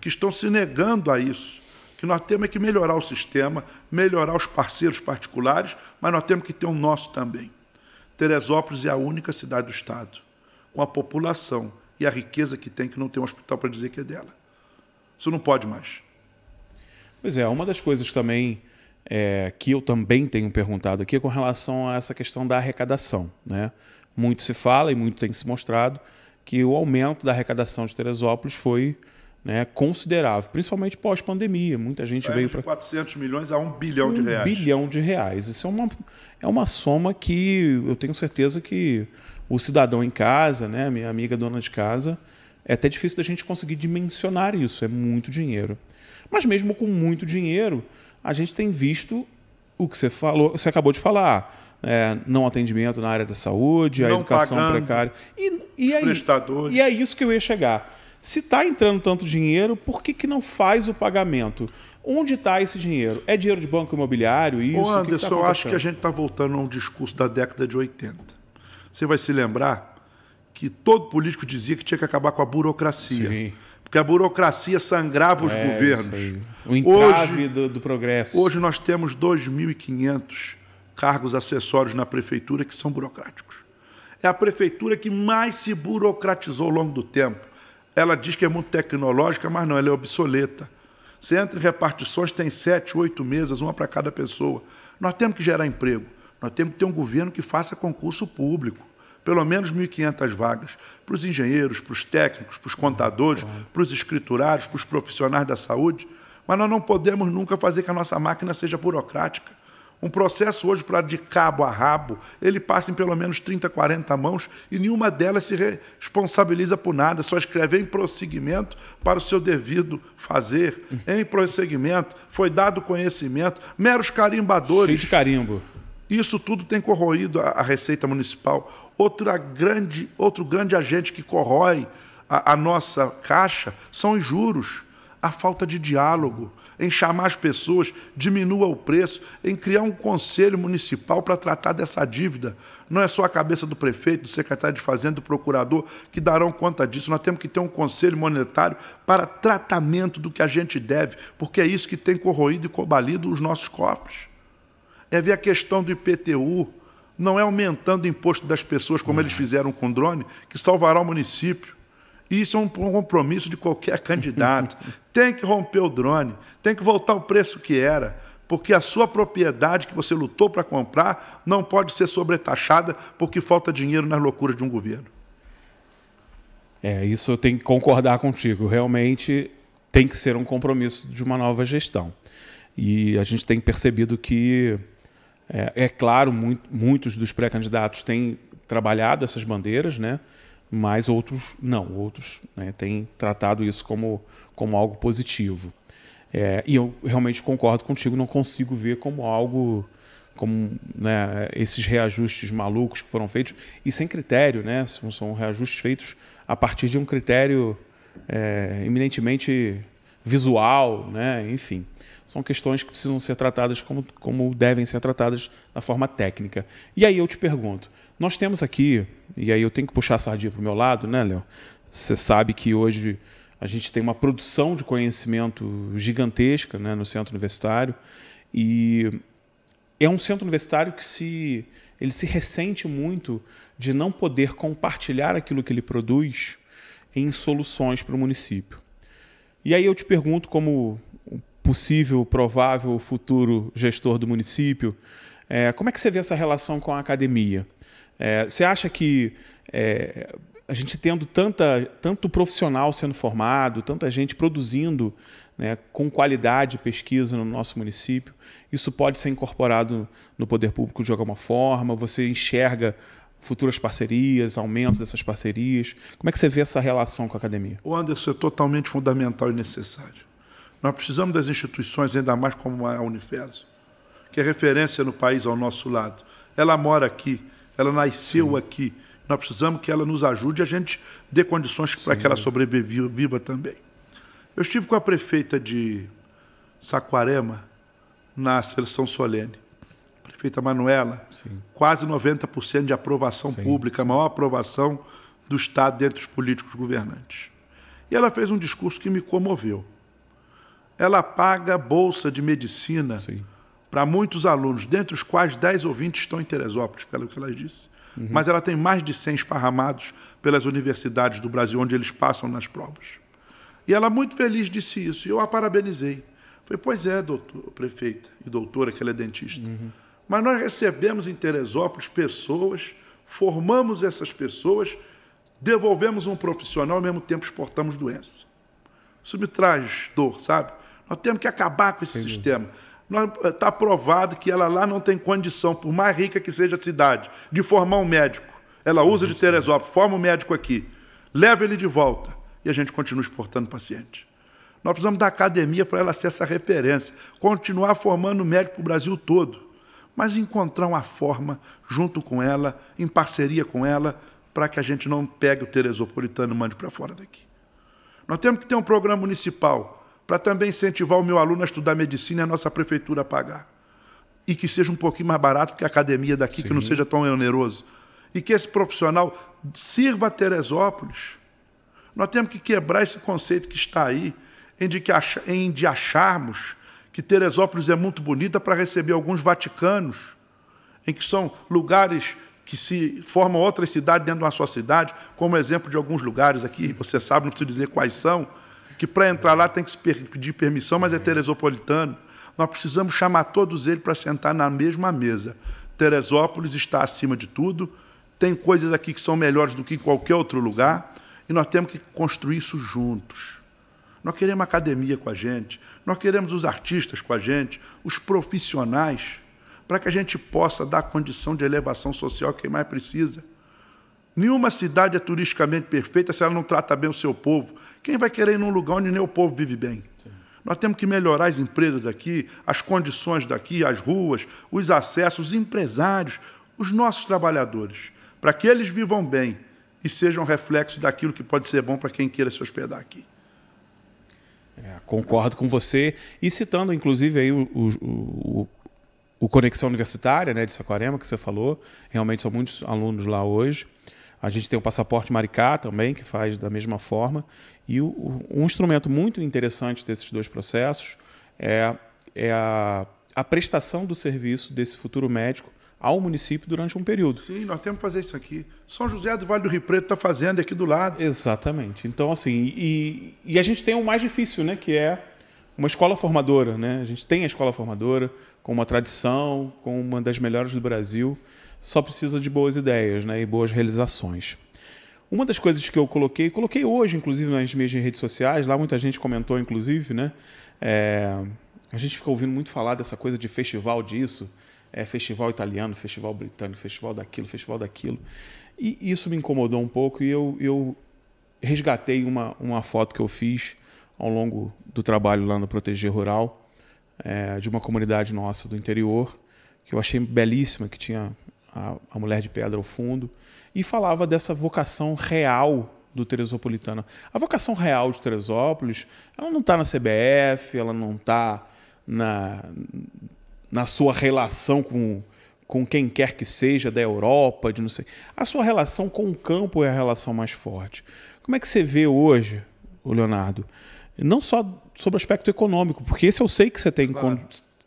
que estão se negando a isso. Que nós temos é que melhorar o sistema, melhorar os parceiros particulares, mas nós temos que ter o nosso também. Teresópolis é a única cidade do Estado, com a população e a riqueza que tem, que não tem um hospital para dizer que é dela. Isso não pode mais. Pois é, uma das coisas também que eu também tenho perguntado aqui é com relação a essa questão da arrecadação, né? Muito se fala e muito tem se mostrado que o aumento da arrecadação de Teresópolis foi, né, considerável, principalmente pós-pandemia. Muita gente veio para 400 milhões a 1 bilhão de reais. 1 bilhão de reais. Isso é uma soma que eu tenho certeza que o cidadão em casa, né, minha amiga dona de casa, é até difícil da gente conseguir dimensionar isso. É muito dinheiro. Mas mesmo com muito dinheiro, a gente tem visto o que você falou, você acabou de falar. Não atendimento na área da saúde, a educação precária. Prestadores. E é isso que eu ia chegar. Se está entrando tanto dinheiro, por que não faz o pagamento? Onde está esse dinheiro? É dinheiro de banco imobiliário? Isso? Ô Anderson, eu acho que a gente está voltando a um discurso da década de 80. Você vai se lembrar que todo político dizia que tinha que acabar com a burocracia. Sim. Porque a burocracia sangrava os governos. O entrave do progresso. Hoje nós temos 2.500 cargos acessórios na prefeitura que são burocráticos. É a prefeitura que mais se burocratizou ao longo do tempo. Ela diz que é muito tecnológica, mas não, ela é obsoleta. Você entra em repartições, tem 7, 8 mesas, uma para cada pessoa. Nós temos que gerar emprego. Nós temos que ter um governo que faça concurso público, pelo menos 1.500 vagas, para os engenheiros, para os técnicos, para os contadores, para os escriturários, para os profissionais da saúde, mas nós não podemos nunca fazer que a nossa máquina seja burocrática. Um processo hoje, para de cabo a rabo, ele passa em pelo menos 30, 40 mãos e nenhuma delas se responsabiliza por nada, só escreve em prosseguimento para o seu devido fazer. Em prosseguimento, foi dado conhecimento, meros carimbadores. Cheio de carimbo. Isso tudo tem corroído a Receita Municipal. Outro grande agente que corrói a nossa caixa são os juros, a falta de diálogo, em chamar as pessoas, diminua o preço, em criar um conselho municipal para tratar dessa dívida. Não é só a cabeça do prefeito, do secretário de Fazenda, do procurador que darão conta disso. Nós temos que ter um conselho monetário para tratamento do que a gente deve, porque é isso que tem corroído e cobalido os nossos cofres. É ver a questão do IPTU, não é aumentando o imposto das pessoas, como eles fizeram com o drone, que salvará o município. Isso é um compromisso de qualquer candidato. Tem que romper o drone, tem que voltar ao preço que era, porque a sua propriedade que você lutou para comprar não pode ser sobretaxada porque falta dinheiro nas loucuras de um governo. Isso eu tenho que concordar contigo. Realmente tem que ser um compromisso de uma nova gestão. E a gente tem percebido que, claro, muitos dos pré-candidatos têm trabalhado essas bandeiras, né? Mas outros não, outros, né, têm tratado isso como algo positivo. E eu realmente concordo contigo, não consigo ver como algo, né, esses reajustes malucos que foram feitos, e sem critério, né, são reajustes feitos a partir de um critério eminentemente visual, né, enfim. São questões que precisam ser tratadas como devem ser tratadas da forma técnica. E aí eu te pergunto, nós temos aqui, e aí eu tenho que puxar a sardinha para o meu lado, né, Léo? Você sabe que hoje a gente tem uma produção de conhecimento gigantesca, né, no centro universitário, e é um centro universitário que ele se ressente muito de não poder compartilhar aquilo que ele produz em soluções para o município. E aí eu te pergunto, como possível, provável, futuro gestor do município, como é que você vê essa relação com a academia? Você acha que a gente tendo tanto profissional sendo formado, tanta gente produzindo, né, com qualidade pesquisa no nosso município, isso pode ser incorporado no poder público de alguma forma? Você enxerga futuras parcerias, aumento dessas parcerias? Como é que você vê essa relação com a academia? O Anderson, é totalmente fundamental e necessário. Nós precisamos das instituições, ainda mais como a Unifeso, que é referência no país ao nosso lado. Ela mora aqui, ela nasceu aqui. Nós precisamos que ela nos ajude e a gente dê condições para que ela sobreviva também. Eu estive com a prefeita de Saquarema na seleção solene. A prefeita Manuela, quase 90% de aprovação pública, a maior aprovação do Estado dentre os políticos governantes. E ela fez um discurso que me comoveu. Ela paga bolsa de medicina para muitos alunos, dentre os quais 10 ou 20 estão em Teresópolis, pelo que ela disse. Mas ela tem mais de 100 esparramados pelas universidades do Brasil, onde eles passam nas provas. E ela, muito feliz, disse isso, e eu a parabenizei. Falei, pois é, prefeita e doutora, que ela é dentista. Mas nós recebemos em Teresópolis pessoas, formamos essas pessoas, devolvemos um profissional, ao mesmo tempo exportamos doença. Isso me traz dor, sabe? Nós temos que acabar com esse sistema. Está provado que ela lá não tem condição, por mais rica que seja a cidade, de formar um médico. Ela usa de Teresópolis, forma um médico aqui, leva ele de volta e a gente continua exportando paciente. Nós precisamos da academia para ela ser essa referência, continuar formando médico para o Brasil todo, mas encontrar uma forma junto com ela, em parceria com ela, para que a gente não pegue o teresopolitano e mande para fora daqui. Nós temos que ter um programa municipal para também incentivar o meu aluno a estudar medicina e a nossa prefeitura a pagar. E que seja um pouquinho mais barato que a academia daqui, que não seja tão oneroso. E que esse profissional sirva a Teresópolis. Nós temos que quebrar esse conceito que está aí, de acharmos que Teresópolis é muito bonita para receber alguns vaticanos, em que são lugares que se formam outras cidades dentro de uma só cidade, como exemplo de alguns lugares aqui, você sabe, não preciso dizer quais são, que para entrar lá tem que se pedir permissão, mas é teresopolitano. Nós precisamos chamar todos eles para sentar na mesma mesa. Teresópolis está acima de tudo, tem coisas aqui que são melhores do que em qualquer outro lugar, e nós temos que construir isso juntos. Nós queremos a academia com a gente, nós queremos os artistas com a gente, os profissionais, para que a gente possa dar condição de elevação social a quem mais precisa. Nenhuma cidade é turisticamente perfeita se ela não trata bem o seu povo. Quem vai querer ir num lugar onde nem o povo vive bem? Sim. Nós temos que melhorar as empresas aqui, as condições daqui, as ruas, os acessos, os empresários, os nossos trabalhadores, para que eles vivam bem e sejam reflexo daquilo que pode ser bom para quem queira se hospedar aqui. Concordo com você. E citando, inclusive, aí o Conexão Universitária, né, de Saquarema, que você falou, realmente são muitos alunos lá hoje. A gente tem o Passaporte Maricá também, que faz da mesma forma. E um instrumento muito interessante desses dois processos é a prestação do serviço desse futuro médico ao município durante um período. Sim, nós temos que fazer isso aqui. São José do Vale do Rio Preto está fazendo aqui do lado. Exatamente. Então, assim, e a gente tem o mais difícil, né, que é uma escola formadora, né? A gente tem a escola formadora com uma tradição, com uma das melhores do Brasil, só precisa de boas ideias, né, e boas realizações. Uma das coisas que eu coloquei hoje, inclusive, nas minhas redes sociais, lá muita gente comentou, inclusive, né? A gente fica ouvindo muito falar dessa coisa de festival disso, festival italiano, festival britânico, festival daquilo. E isso me incomodou um pouco e eu resgatei uma foto que eu fiz ao longo do trabalho lá no Proteger Rural, de uma comunidade nossa do interior, que eu achei belíssima, que tinha a Mulher de Pedra ao fundo, e falava dessa vocação real do teresopolitano. A vocação real de Teresópolis, ela não está na CBF, ela não está na sua relação com quem quer que seja da Europa, de não sei. A sua relação com o campo é a relação mais forte. Como é que você vê hoje, Leonardo, não só sobre o aspecto econômico, porque esse eu sei que você tem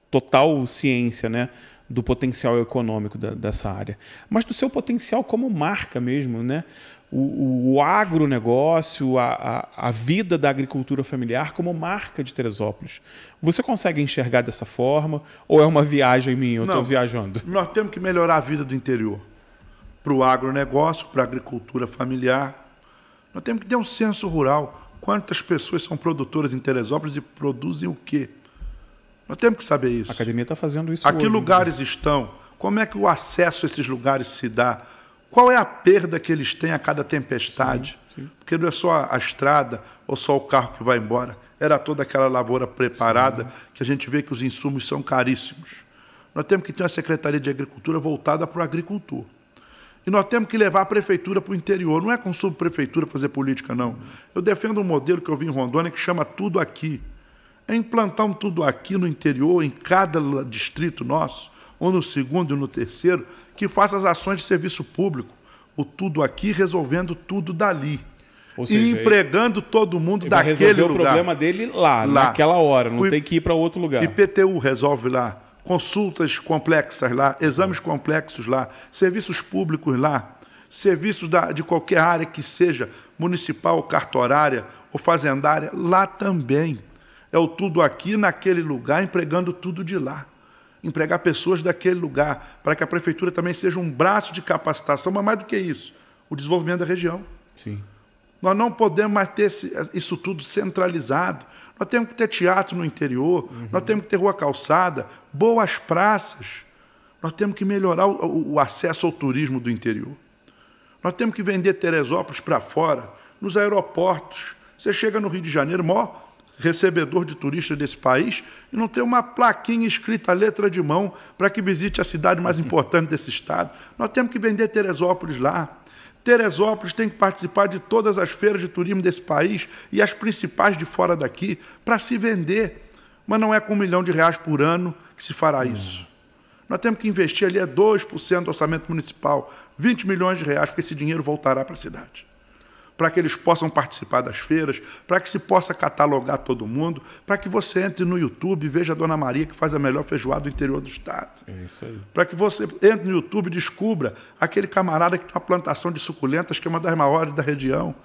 total ciência, né, do potencial econômico dessa área, mas do seu potencial como marca mesmo, né? O agronegócio, a vida da agricultura familiar como marca de Teresópolis. Você consegue enxergar dessa forma ou é uma viagem minha? Eu estou viajando. Nós temos que melhorar a vida do interior. Para o agronegócio, para a agricultura familiar. Nós temos que ter um censo rural. Quantas pessoas são produtoras em Teresópolis e produzem o quê? Nós temos que saber isso. A academia está fazendo isso hoje. A que lugares né? estão? Como é que o acesso a esses lugares se dá? Qual é a perda que eles têm a cada tempestade? Sim. Porque não é só a estrada ou só o carro que vai embora. Era toda aquela lavoura preparada, que a gente vê que os insumos são caríssimos. Nós temos que ter uma Secretaria de Agricultura voltada para o agricultor. E nós temos que levar a prefeitura para o interior. Não é com subprefeitura fazer política, não. Eu defendo um modelo que eu vi em Rondônia que chama Tudo Aqui. É implantar um Tudo Aqui no interior, em cada distrito nosso, ou no segundo e no terceiro, que faça as ações de serviço público. O Tudo Aqui resolvendo tudo dali. Ou seja, e empregando todo mundo daquele lugar. Resolver o problema dele lá, naquela hora, não tem que ir para outro lugar. IPTU resolve lá, consultas complexas lá, exames complexos lá, serviços públicos lá, serviços de qualquer área que seja, municipal, cartorária ou fazendária, lá também. É o Tudo Aqui naquele lugar, empregando tudo de lá. Empregar pessoas daquele lugar, para que a prefeitura também seja um braço de capacitação, mas mais do que isso, o desenvolvimento da região. Sim. Nós não podemos mais ter isso tudo centralizado. Nós temos que ter teatro no interior, nós temos que ter rua calçada, boas praças. Nós temos que melhorar o acesso ao turismo do interior. Nós temos que vender Teresópolis para fora, nos aeroportos. Você chega no Rio de Janeiro, maior recebedor de turistas desse país, e não tem uma plaquinha escrita a letra de mão para que visite a cidade mais importante desse estado. Nós temos que vender Teresópolis lá. Teresópolis tem que participar de todas as feiras de turismo desse país e as principais de fora daqui para se vender. Mas não é com R$1 milhão por ano que se fará isso. Nós temos que investir ali 2% do orçamento municipal, R$20 milhões, porque esse dinheiro voltará para a cidade. Para que eles possam participar das feiras, para que se possa catalogar todo mundo, para que você entre no YouTube e veja a Dona Maria, que faz a melhor feijoada do interior do estado. É isso aí. Para que você entre no YouTube e descubra aquele camarada que tem uma plantação de suculentas, que é uma das maiores da região,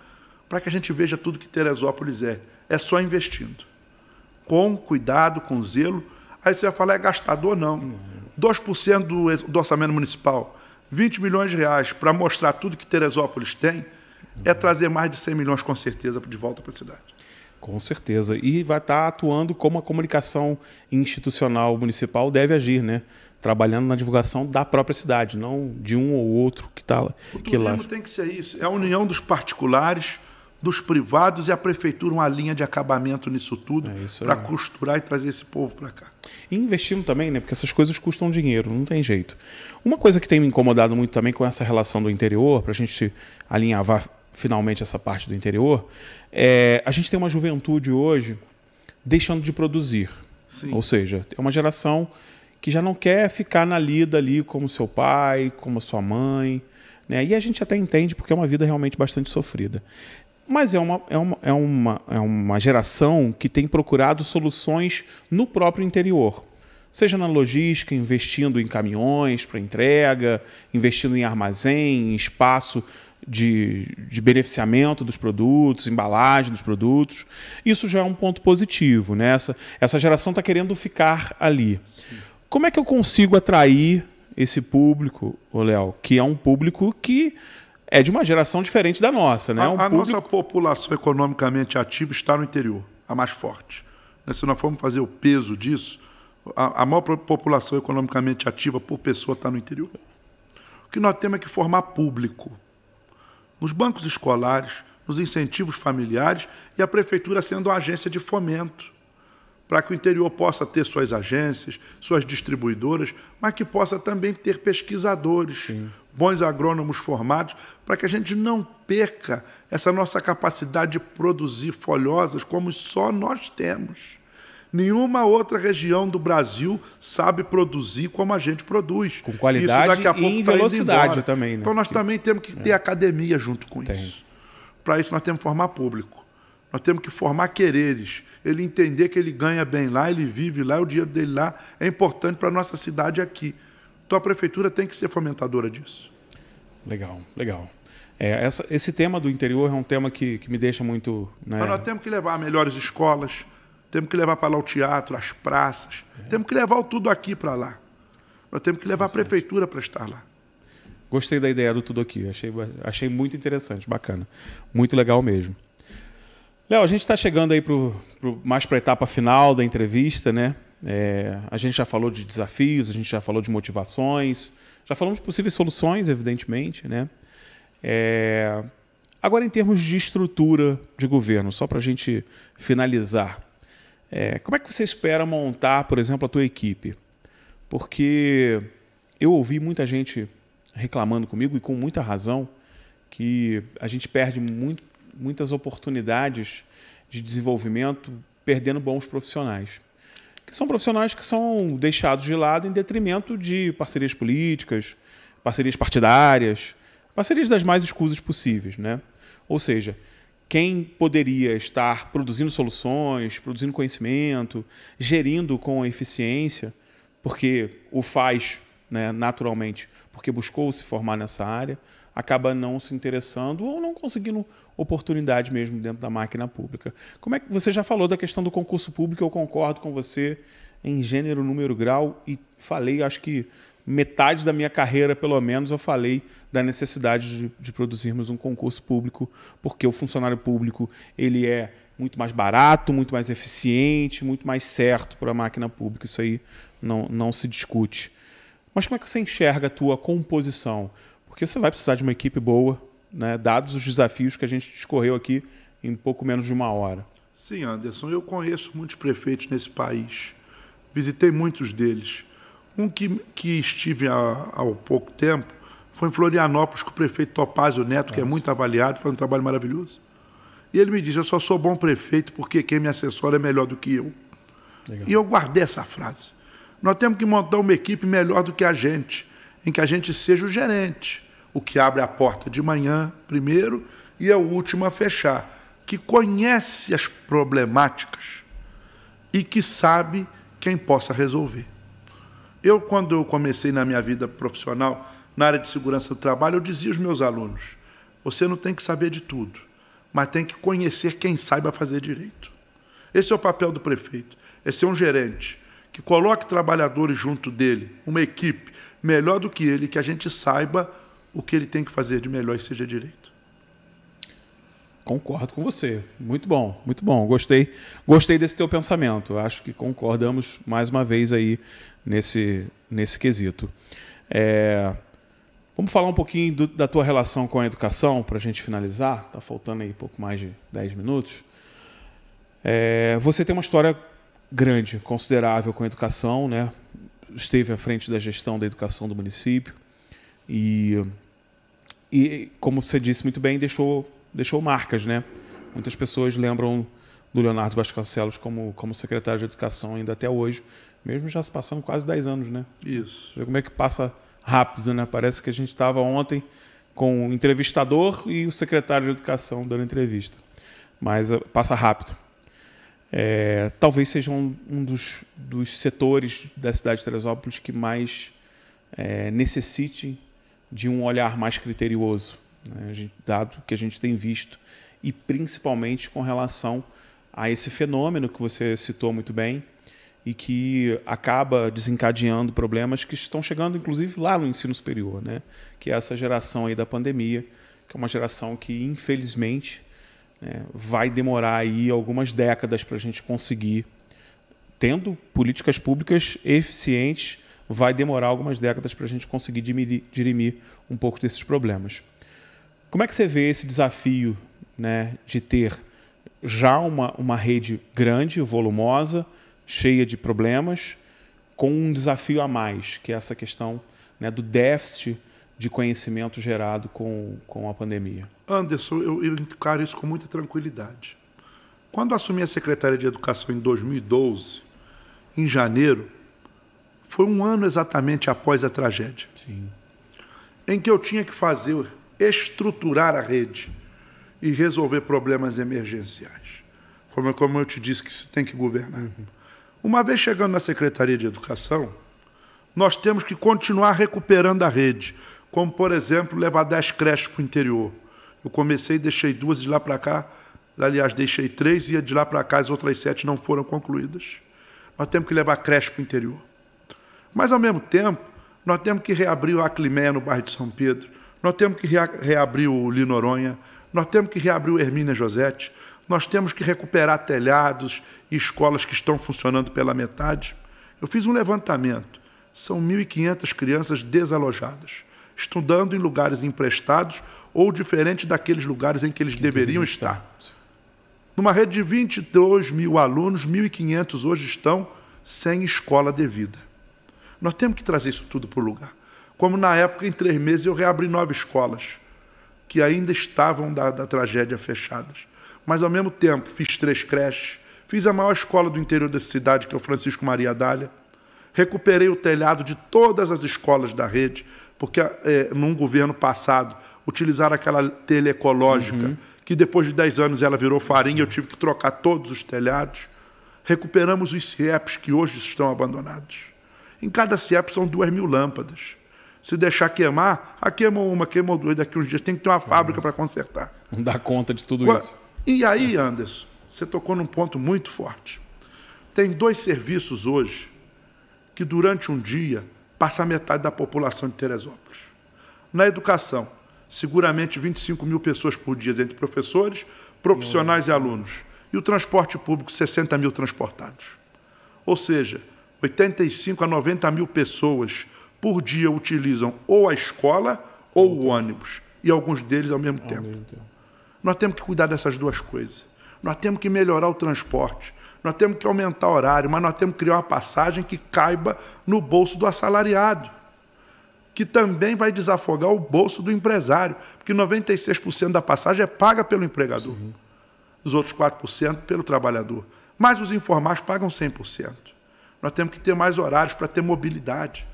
para que a gente veja tudo que Teresópolis é. É só investindo. Com cuidado, com zelo. Aí você vai falar, é gastador? Não. 2% do orçamento municipal, 20 milhões de reais para mostrar tudo que Teresópolis tem, é trazer mais de 100 milhões com certeza de volta para a cidade. Com certeza. E vai estar atuando como a comunicação institucional municipal deve agir, né? Trabalhando na divulgação da própria cidade, não de um ou outro que está lá. O turismo tem que ser isso. É a união dos particulares, dos privados e a prefeitura uma linha de acabamento nisso tudo para costurar e trazer esse povo para cá. E investindo também, né? Porque essas coisas custam dinheiro, não tem jeito. Uma coisa que tem me incomodado muito também com essa relação do interior, para a gente alinhavar finalmente essa parte do interior, a gente tem uma juventude hoje deixando de produzir. Sim. Ou seja, é uma geração que já não quer ficar na lida ali como seu pai, como a sua mãe, né? E a gente até entende porque é uma vida realmente bastante sofrida. Mas é uma geração que tem procurado soluções no próprio interior. Seja na logística, investindo em caminhões para entrega, investindo em armazém, em espaço de beneficiamento dos produtos, embalagem dos produtos. Isso já é um ponto positivo, né? Essa geração está querendo ficar ali. Sim. Como é que eu consigo atrair esse público, Léo, que é um público que é de uma geração diferente da nossa, né? A nossa população economicamente ativa está no interior, a mais forte. Se nós formos fazer o peso disso, a maior população economicamente ativa por pessoa está no interior. O que nós temos é que formar público. Nos bancos escolares, nos incentivos familiares e a prefeitura sendo uma agência de fomento, para que o interior possa ter suas agências, suas distribuidoras, mas que possa também ter pesquisadores, sim, bons agrônomos formados, para que a gente não perca essa nossa capacidade de produzir folhosas como só nós temos. Nenhuma outra região do Brasil sabe produzir como a gente produz. Com qualidade. Isso daqui a pouco e em velocidade também. Né? Então nós também temos que ter academia junto com isso. Para isso nós temos que formar público. Nós temos que formar quereres. Ele entender que ele ganha bem lá, ele vive lá, o dinheiro dele lá é importante para a nossa cidade aqui. Então a prefeitura tem que ser fomentadora disso. Legal, legal. Esse tema do interior é um tema que me deixa muito... Né? Mas nós temos que levar melhores escolas, temos que levar para lá o teatro, as praças, temos que levar tudo aqui para lá. Nós temos que levar a prefeitura para estar lá. Gostei da ideia do tudo aqui, achei muito interessante, bacana. Muito legal mesmo. Léo, a gente está chegando aí mais para a etapa final da entrevista, né? A gente já falou de desafios, a gente já falou de motivações, já falamos de possíveis soluções, evidentemente, né? Agora, em termos de estrutura de governo, só para a gente finalizar, como é que você espera montar, por exemplo, a tua equipe? Porque eu ouvi muita gente reclamando comigo, e com muita razão, que a gente perde muitas oportunidades de desenvolvimento perdendo bons profissionais. Que são profissionais que são deixados de lado em detrimento de parcerias políticas, parcerias partidárias, parcerias das mais escusas possíveis, né? Ou seja, quem poderia estar produzindo soluções, produzindo conhecimento, gerindo com eficiência, porque o faz, né, naturalmente, porque buscou se formar nessa área, acaba não se interessando ou não conseguindo oportunidade mesmo dentro da máquina pública. Como é que você já falou da questão do concurso público? Eu concordo com você em gênero, número, grau, e falei, acho que metade da minha carreira, pelo menos, eu falei da necessidade de produzirmos um concurso público, porque o funcionário público ele é muito mais barato, muito mais eficiente, muito mais certo para a máquina pública. Isso aí não se discute. Mas como é que você enxerga a tua composição? Porque você vai precisar de uma equipe boa, né, dados os desafios que a gente discorreu aqui em pouco menos de uma hora. Sim, Anderson, eu conheço muitos prefeitos nesse país. Visitei muitos deles. Um que estive há pouco tempo foi em Florianópolis com o prefeito Topázio Neto, que é muito avaliado, faz um trabalho maravilhoso. E ele me diz, eu só sou bom prefeito porque quem me assessora é melhor do que eu. Legal. E eu guardei essa frase. Nós temos que montar uma equipe melhor do que a gente, em que a gente seja o gerente, o que abre a porta de manhã primeiro e é o último a fechar, que conhece as problemáticas e que sabe quem possa resolver. Quando eu comecei na minha vida profissional, na área de segurança do trabalho, eu dizia aos meus alunos, você não tem que saber de tudo, mas tem que conhecer quem saiba fazer direito. Esse é o papel do prefeito, é ser um gerente que coloque trabalhadores junto dele, uma equipe melhor do que ele, que a gente saiba o que ele tem que fazer de melhor e seja direito. Concordo com você. Muito bom, muito bom. Gostei desse teu pensamento. Acho que concordamos mais uma vez aí nesse quesito. Vamos falar um pouquinho da tua relação com a educação para a gente finalizar. Está faltando aí pouco mais de 10 minutos. Você tem uma história grande, considerável com a educação, né? Esteve à frente da gestão da educação do município e como você disse muito bem, deixou marcas, né? Muitas pessoas lembram do Leonardo Vasconcelos como secretário de Educação ainda até hoje, mesmo já se passando quase 10 anos, né? Isso. Vê como é que passa rápido, né? Parece que a gente estava ontem com o entrevistador e o secretário de Educação dando entrevista. Mas passa rápido. Talvez seja um dos setores da cidade de Teresópolis que mais necessite de um olhar mais criterioso, né? Dado que a gente tem visto, e principalmente com relação a esse fenômeno que você citou muito bem e que acaba desencadeando problemas que estão chegando, inclusive, lá no ensino superior, né? Que é essa geração aí da pandemia, que é uma geração que, infelizmente, vai demorar aí algumas décadas para a gente conseguir, tendo políticas públicas eficientes, vai demorar algumas décadas para a gente conseguir dirimir um pouco desses problemas. Como é que você vê esse desafio, né, de ter já uma rede grande, volumosa, cheia de problemas, com um desafio a mais, que é essa questão, né, do déficit de conhecimento gerado com a pandemia? Anderson, eu encaro isso com muita tranquilidade. Quando assumi a Secretaria de Educação em 2012, em janeiro, foi um ano exatamente após a tragédia. Sim. Em que eu tinha que estruturar a rede e resolver problemas emergenciais. Como eu te disse que se tem que governar. Uhum. Uma vez chegando na Secretaria de Educação, nós temos que continuar recuperando a rede, como, por exemplo, levar 10 creches para o interior. Eu comecei e deixei 2 de lá para cá, aliás, deixei 3 e de lá para cá as outras 7 não foram concluídas. Nós temos que levar creche para o interior. Mas, ao mesmo tempo, nós temos que reabrir o Aclimeia no bairro de São Pedro, nós temos que reabrir o Linoronha, nós temos que reabrir o Hermínia Josete, nós temos que recuperar telhados e escolas que estão funcionando pela metade. Eu fiz um levantamento. São 1.500 crianças desalojadas, estudando em lugares emprestados ou diferente daqueles lugares em que eles deveriam estar. Numa rede de 22 mil alunos, 1.500 hoje estão sem escola devida. Nós temos que trazer isso tudo para o lugar. Como na época, em 3 meses, eu reabri 9 escolas, que ainda estavam da tragédia fechadas. Mas, ao mesmo tempo, fiz 3 creches, fiz a maior escola do interior da cidade, que é o Francisco Maria Dália, recuperei o telhado de todas as escolas da rede, porque, num governo passado, utilizaram aquela telha ecológica, que depois de 10 anos ela virou farinha, eu tive que trocar todos os telhados. Recuperamos os CIEPs, que hoje estão abandonados. Em cada CIEP são 2.000 lâmpadas. Se deixar queimar, queimou uma, queimou 2, daqui uns dias tem que ter uma fábrica para consertar. Não dá conta de tudo isso. E aí, Anderson, você tocou num ponto muito forte. Tem 2 serviços hoje que durante um dia passa a metade da população de Teresópolis. Na educação, seguramente 25 mil pessoas por dia entre professores, profissionais e alunos. E o transporte público, 60 mil transportados. Ou seja, 85 a 90 mil pessoas por dia utilizam ou a escola ou o ônibus, e alguns deles ao mesmo tempo. Nós temos que cuidar dessas 2 coisas. Nós temos que melhorar o transporte, nós temos que aumentar o horário, mas nós temos que criar uma passagem que caiba no bolso do assalariado, que também vai desafogar o bolso do empresário, porque 96% da passagem é paga pelo empregador, os outros 4% pelo trabalhador. Mas os informais pagam 100%. Nós temos que ter mais horários para ter mobilidade.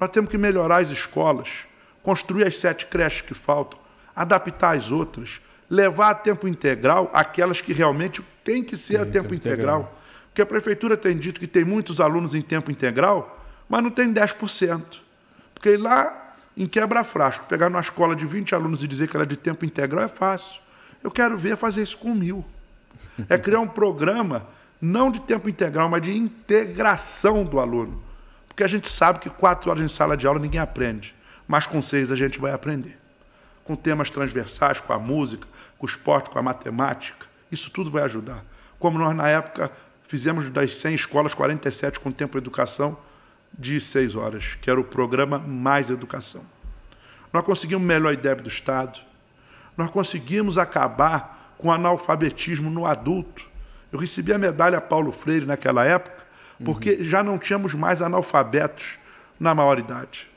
Nós temos que melhorar as escolas, construir as 7 creches que faltam, adaptar as outras, levar a tempo integral aquelas que realmente têm que ser a tempo integral. Porque a prefeitura tem dito que tem muitos alunos em tempo integral, mas não tem 10%. Porque ir lá em quebra-frasco, pegar numa escola de 20 alunos e dizer que ela é de tempo integral é fácil. Eu quero ver fazer isso com 1.000. É criar um programa não de tempo integral, mas de integração do aluno. Porque a gente sabe que 4 horas em sala de aula ninguém aprende, mas com 6 a gente vai aprender. Com temas transversais, com a música, com o esporte, com a matemática, isso tudo vai ajudar. Como nós, na época, fizemos das 100 escolas, 47 com tempo educação de 6 horas, que era o programa Mais Educação. Nós conseguimos melhor IDEB do Estado, nós conseguimos acabar com o analfabetismo no adulto. Eu recebi a medalha Paulo Freire naquela época, porque já não tínhamos mais analfabetos na maioridade.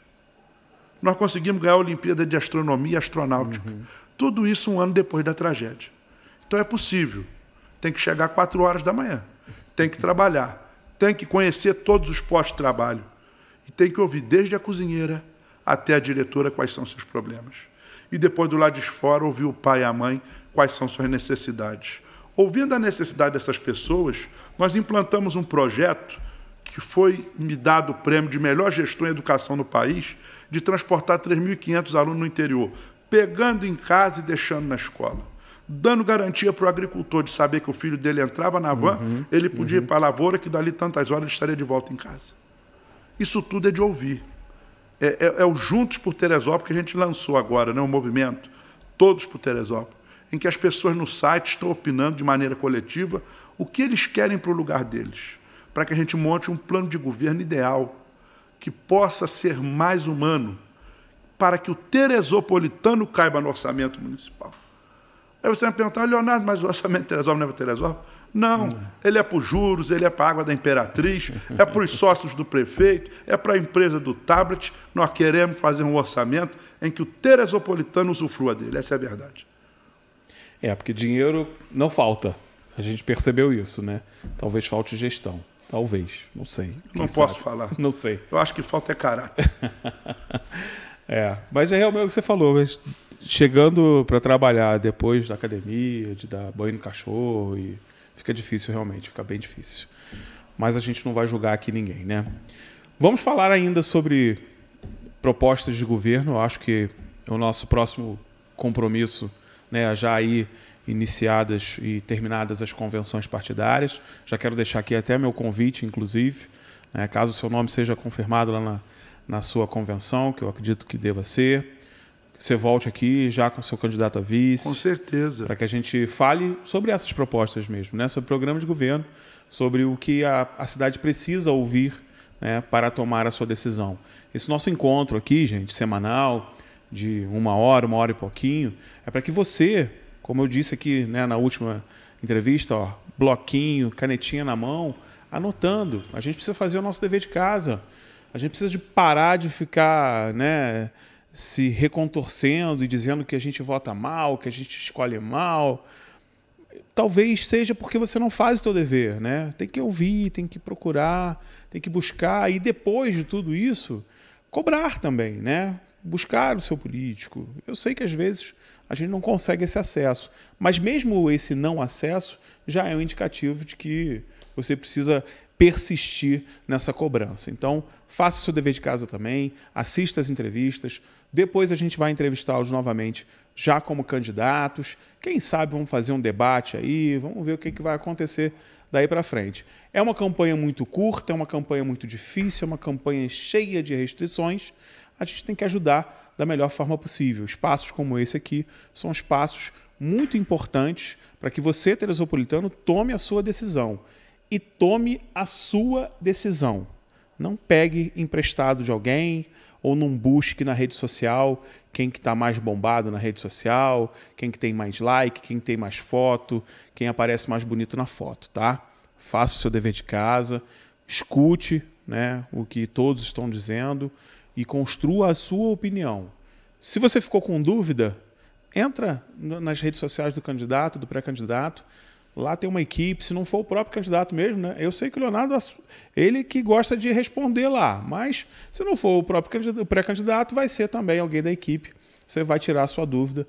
Nós conseguimos ganhar a Olimpíada de Astronomia e Astronáutica. Tudo isso um ano depois da tragédia. Então é possível. Tem que chegar às 4 horas da manhã. Tem que trabalhar. Tem que conhecer todos os postos de trabalho. E tem que ouvir desde a cozinheira até a diretora quais são seus problemas. E depois do lado de fora ouvir o pai e a mãe quais são suas necessidades. Ouvindo a necessidade dessas pessoas, nós implantamos um projeto que foi me dado o prêmio de melhor gestão em educação no país, de transportar 3.500 alunos no interior, pegando em casa e deixando na escola, dando garantia para o agricultor de saber que o filho dele entrava na van, ele podia ir para a lavoura, que dali tantas horas ele estaria de volta em casa. Isso tudo é de ouvir. É o Juntos por Teresópolis que a gente lançou agora, né, um movimento, Todos por Teresópolis, em que as pessoas no site estão opinando de maneira coletiva o que eles querem para o lugar deles, para que a gente monte um plano de governo ideal, que possa ser mais humano, para que o teresopolitano caiba no orçamento municipal. Aí você vai me perguntar, Leonardo, mas o orçamento de Teresópolis não é para Teresópolis? Não, ele é para os juros, ele é para a água da Imperatriz, é para os sócios do prefeito, é para a empresa do tablet. Nós queremos fazer um orçamento em que o teresopolitano usufrua dele, essa é a verdade. Porque dinheiro não falta. A gente percebeu isso, né? Talvez falte gestão. Talvez, não sei. Não posso falar. Não sei. Eu acho que falta caráter. Mas é realmente o que você falou. Mas chegando para trabalhar depois da academia, de dar banho no cachorro, e fica difícil realmente, fica bem difícil. Mas a gente não vai julgar aqui ninguém, né? Vamos falar ainda sobre propostas de governo. Eu acho que é o nosso próximo compromisso, né, já aí iniciadas e terminadas as convenções partidárias. Já quero deixar aqui até meu convite, inclusive, né, caso o seu nome seja confirmado lá na sua convenção, que eu acredito que deva ser, que você volte aqui já com seu candidato a vice. Com certeza. Para que a gente fale sobre essas propostas mesmo, né, sobre o programa de governo, sobre o que a cidade precisa ouvir, né, para tomar a sua decisão. Esse nosso encontro aqui, gente, semanal, de 1 hora e pouquinho, é para que você, como eu disse aqui, né, na última entrevista, bloquinho, canetinha na mão, anotando. A gente precisa fazer o nosso dever de casa. A gente precisa de parar de ficar, né, se recontorcendo e dizendo que a gente vota mal, que a gente escolhe mal. Talvez seja porque você não faz o seu dever, né? Tem que ouvir, tem que procurar, tem que buscar. E depois de tudo isso, cobrar também, né? Buscar o seu político. Eu sei que às vezes a gente não consegue esse acesso, mas mesmo esse não acesso já é um indicativo de que você precisa persistir nessa cobrança. Então, faça o seu dever de casa também, assista as entrevistas, depois a gente vai entrevistá-los novamente já como candidatos. Quem sabe vamos fazer um debate aí, vamos ver o que vai acontecer daí para frente. É uma campanha muito curta, é uma campanha muito difícil, é uma campanha cheia de restrições. A gente tem que ajudar da melhor forma possível. Espaços como esse aqui são espaços muito importantes para que você, teresopolitano, tome a sua decisão. E tome a sua decisão. Não pegue emprestado de alguém ou não busque na rede social quem que está mais bombado na rede social, quem que tem mais like, quem tem mais foto, quem aparece mais bonito na foto, tá? Faça o seu dever de casa, escute, né, o que todos estão dizendo e construa a sua opinião. Se você ficou com dúvida, entra nas redes sociais do candidato, do pré-candidato. Lá tem uma equipe, se não for o próprio candidato mesmo, né? Eu sei que o Leonardo, ele que gosta de responder lá, mas se não for o próprio pré-candidato, vai ser também alguém da equipe. Você vai tirar a sua dúvida.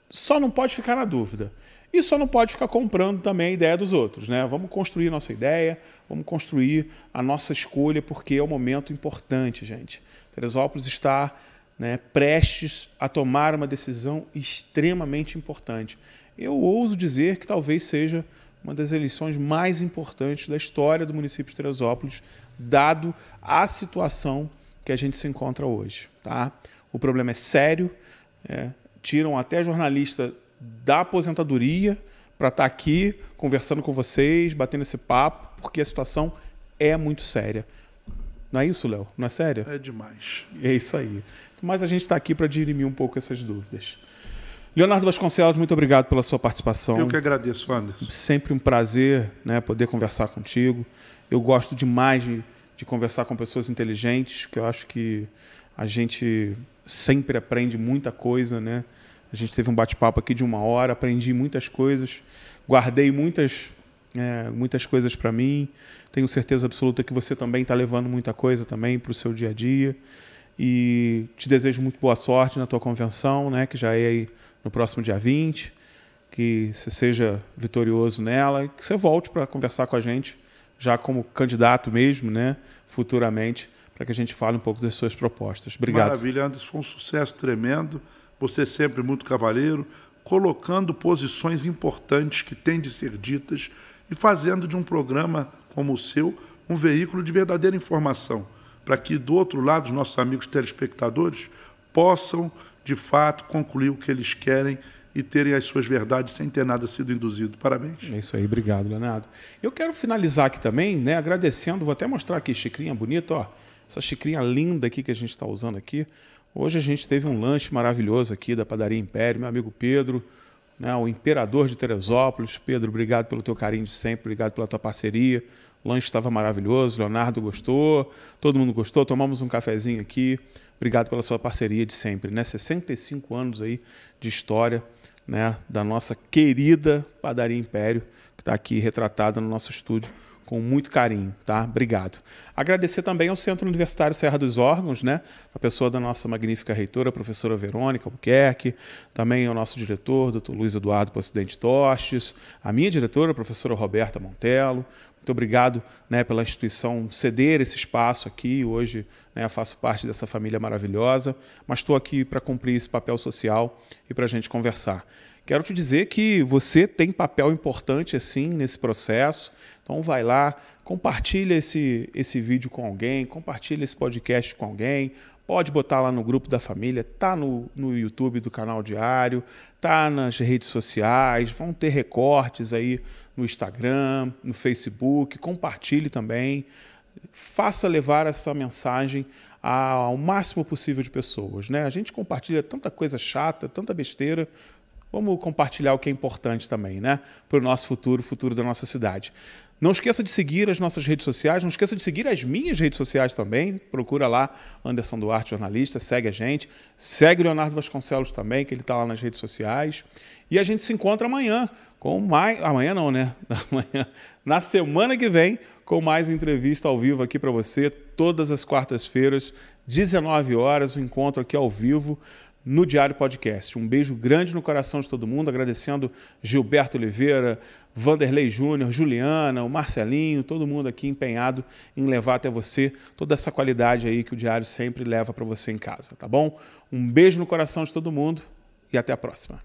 Só não pode ficar na dúvida. E só não pode ficar comprando também a ideia dos outros, né? Vamos construir a nossa ideia, vamos construir a nossa escolha, porque é um momento importante, gente. Teresópolis está, né, prestes a tomar uma decisão extremamente importante. Eu ouso dizer que talvez seja uma das eleições mais importantes da história do município de Teresópolis, dado a situação que a gente se encontra hoje. Tá? O problema é sério, tiram até jornalista da aposentadoria para estar aqui conversando com vocês, batendo esse papo, porque a situação é muito séria. Não é isso, Léo? Não é sério? É demais. É isso aí. Mas a gente está aqui para dirimir um pouco essas dúvidas. Leonardo Vasconcelos, muito obrigado pela sua participação. Eu que agradeço, Anderson. Sempre um prazer, poder conversar contigo. Eu gosto demais de conversar com pessoas inteligentes, que eu acho que a gente sempre aprende muita coisa, né? A gente teve um bate-papo aqui de 1 hora, aprendi muitas coisas, guardei muitas coisas para mim. Tenho certeza absoluta que você também está levando muita coisa também para o seu dia a dia. E te desejo muito boa sorte na tua convenção, né? Que já é aí no próximo dia 20, que você seja vitorioso nela e que você volte para conversar com a gente, já como candidato mesmo, né, futuramente, para que a gente fale um pouco das suas propostas. Obrigado. Maravilha, Anderson. Foi um sucesso tremendo. Você sempre muito cavalheiro, colocando posições importantes que têm de ser ditas e fazendo de um programa como o seu um veículo de verdadeira informação, para que, do outro lado, os nossos amigos telespectadores possam, de fato, concluir o que eles querem e terem as suas verdades sem ter nada sido induzido. Parabéns. É isso aí, obrigado, Leonardo. Eu quero finalizar aqui também, agradecendo, vou até mostrar aqui, xicrinha bonita, ó, essa xicrinha linda aqui que a gente está usando aqui. Hoje a gente teve um lanche maravilhoso aqui da Padaria Império, meu amigo Pedro, o imperador de Teresópolis. Pedro, obrigado pelo teu carinho de sempre, obrigado pela tua parceria. O lanche estava maravilhoso, Leonardo gostou, todo mundo gostou, tomamos um cafezinho aqui. Obrigado pela sua parceria de sempre, 65 anos aí de história, da nossa querida Padaria Império, que está aqui retratada no nosso estúdio com muito carinho, tá? Obrigado. Agradecer também ao Centro Universitário Serra dos Órgãos, a pessoa da nossa magnífica reitora, a professora Verônica Albuquerque, também ao nosso diretor, Dr. Luiz Eduardo Pocidente Tostes, a minha diretora, a professora Roberta Montello. Muito obrigado pela instituição ceder esse espaço aqui. Hoje faço parte dessa família maravilhosa, mas estou aqui para cumprir esse papel social e para a gente conversar. Quero te dizer que você tem papel importante assim nesse processo, então vai lá, compartilha esse vídeo com alguém, compartilha esse podcast com alguém, pode botar lá no grupo da família, tá no YouTube do Canal Diário, tá nas redes sociais, vão ter recortes aí no Instagram, no Facebook, compartilhe também, faça levar essa mensagem ao máximo possível de pessoas. A gente compartilha tanta coisa chata, tanta besteira, vamos compartilhar o que é importante também, para o nosso futuro, o futuro da nossa cidade. Não esqueça de seguir as nossas redes sociais, não esqueça de seguir as minhas redes sociais também. Procura lá, Anderson Duarte, jornalista, segue a gente. Segue o Leonardo Vasconcelos também, que ele está lá nas redes sociais. E a gente se encontra amanhã, com mais... Amanhã não, Amanhã, na semana que vem, com mais entrevista ao vivo aqui para você, todas as quartas-feiras, 19 horas, o encontro aqui ao vivo, no Diário Podcast. Um beijo grande no coração de todo mundo, agradecendo Gilberto Oliveira, Vanderlei Júnior, Juliana, o Marcelinho, todo mundo aqui empenhado em levar até você toda essa qualidade aí que o Diário sempre leva para você em casa, tá bom? Um beijo no coração de todo mundo e até a próxima.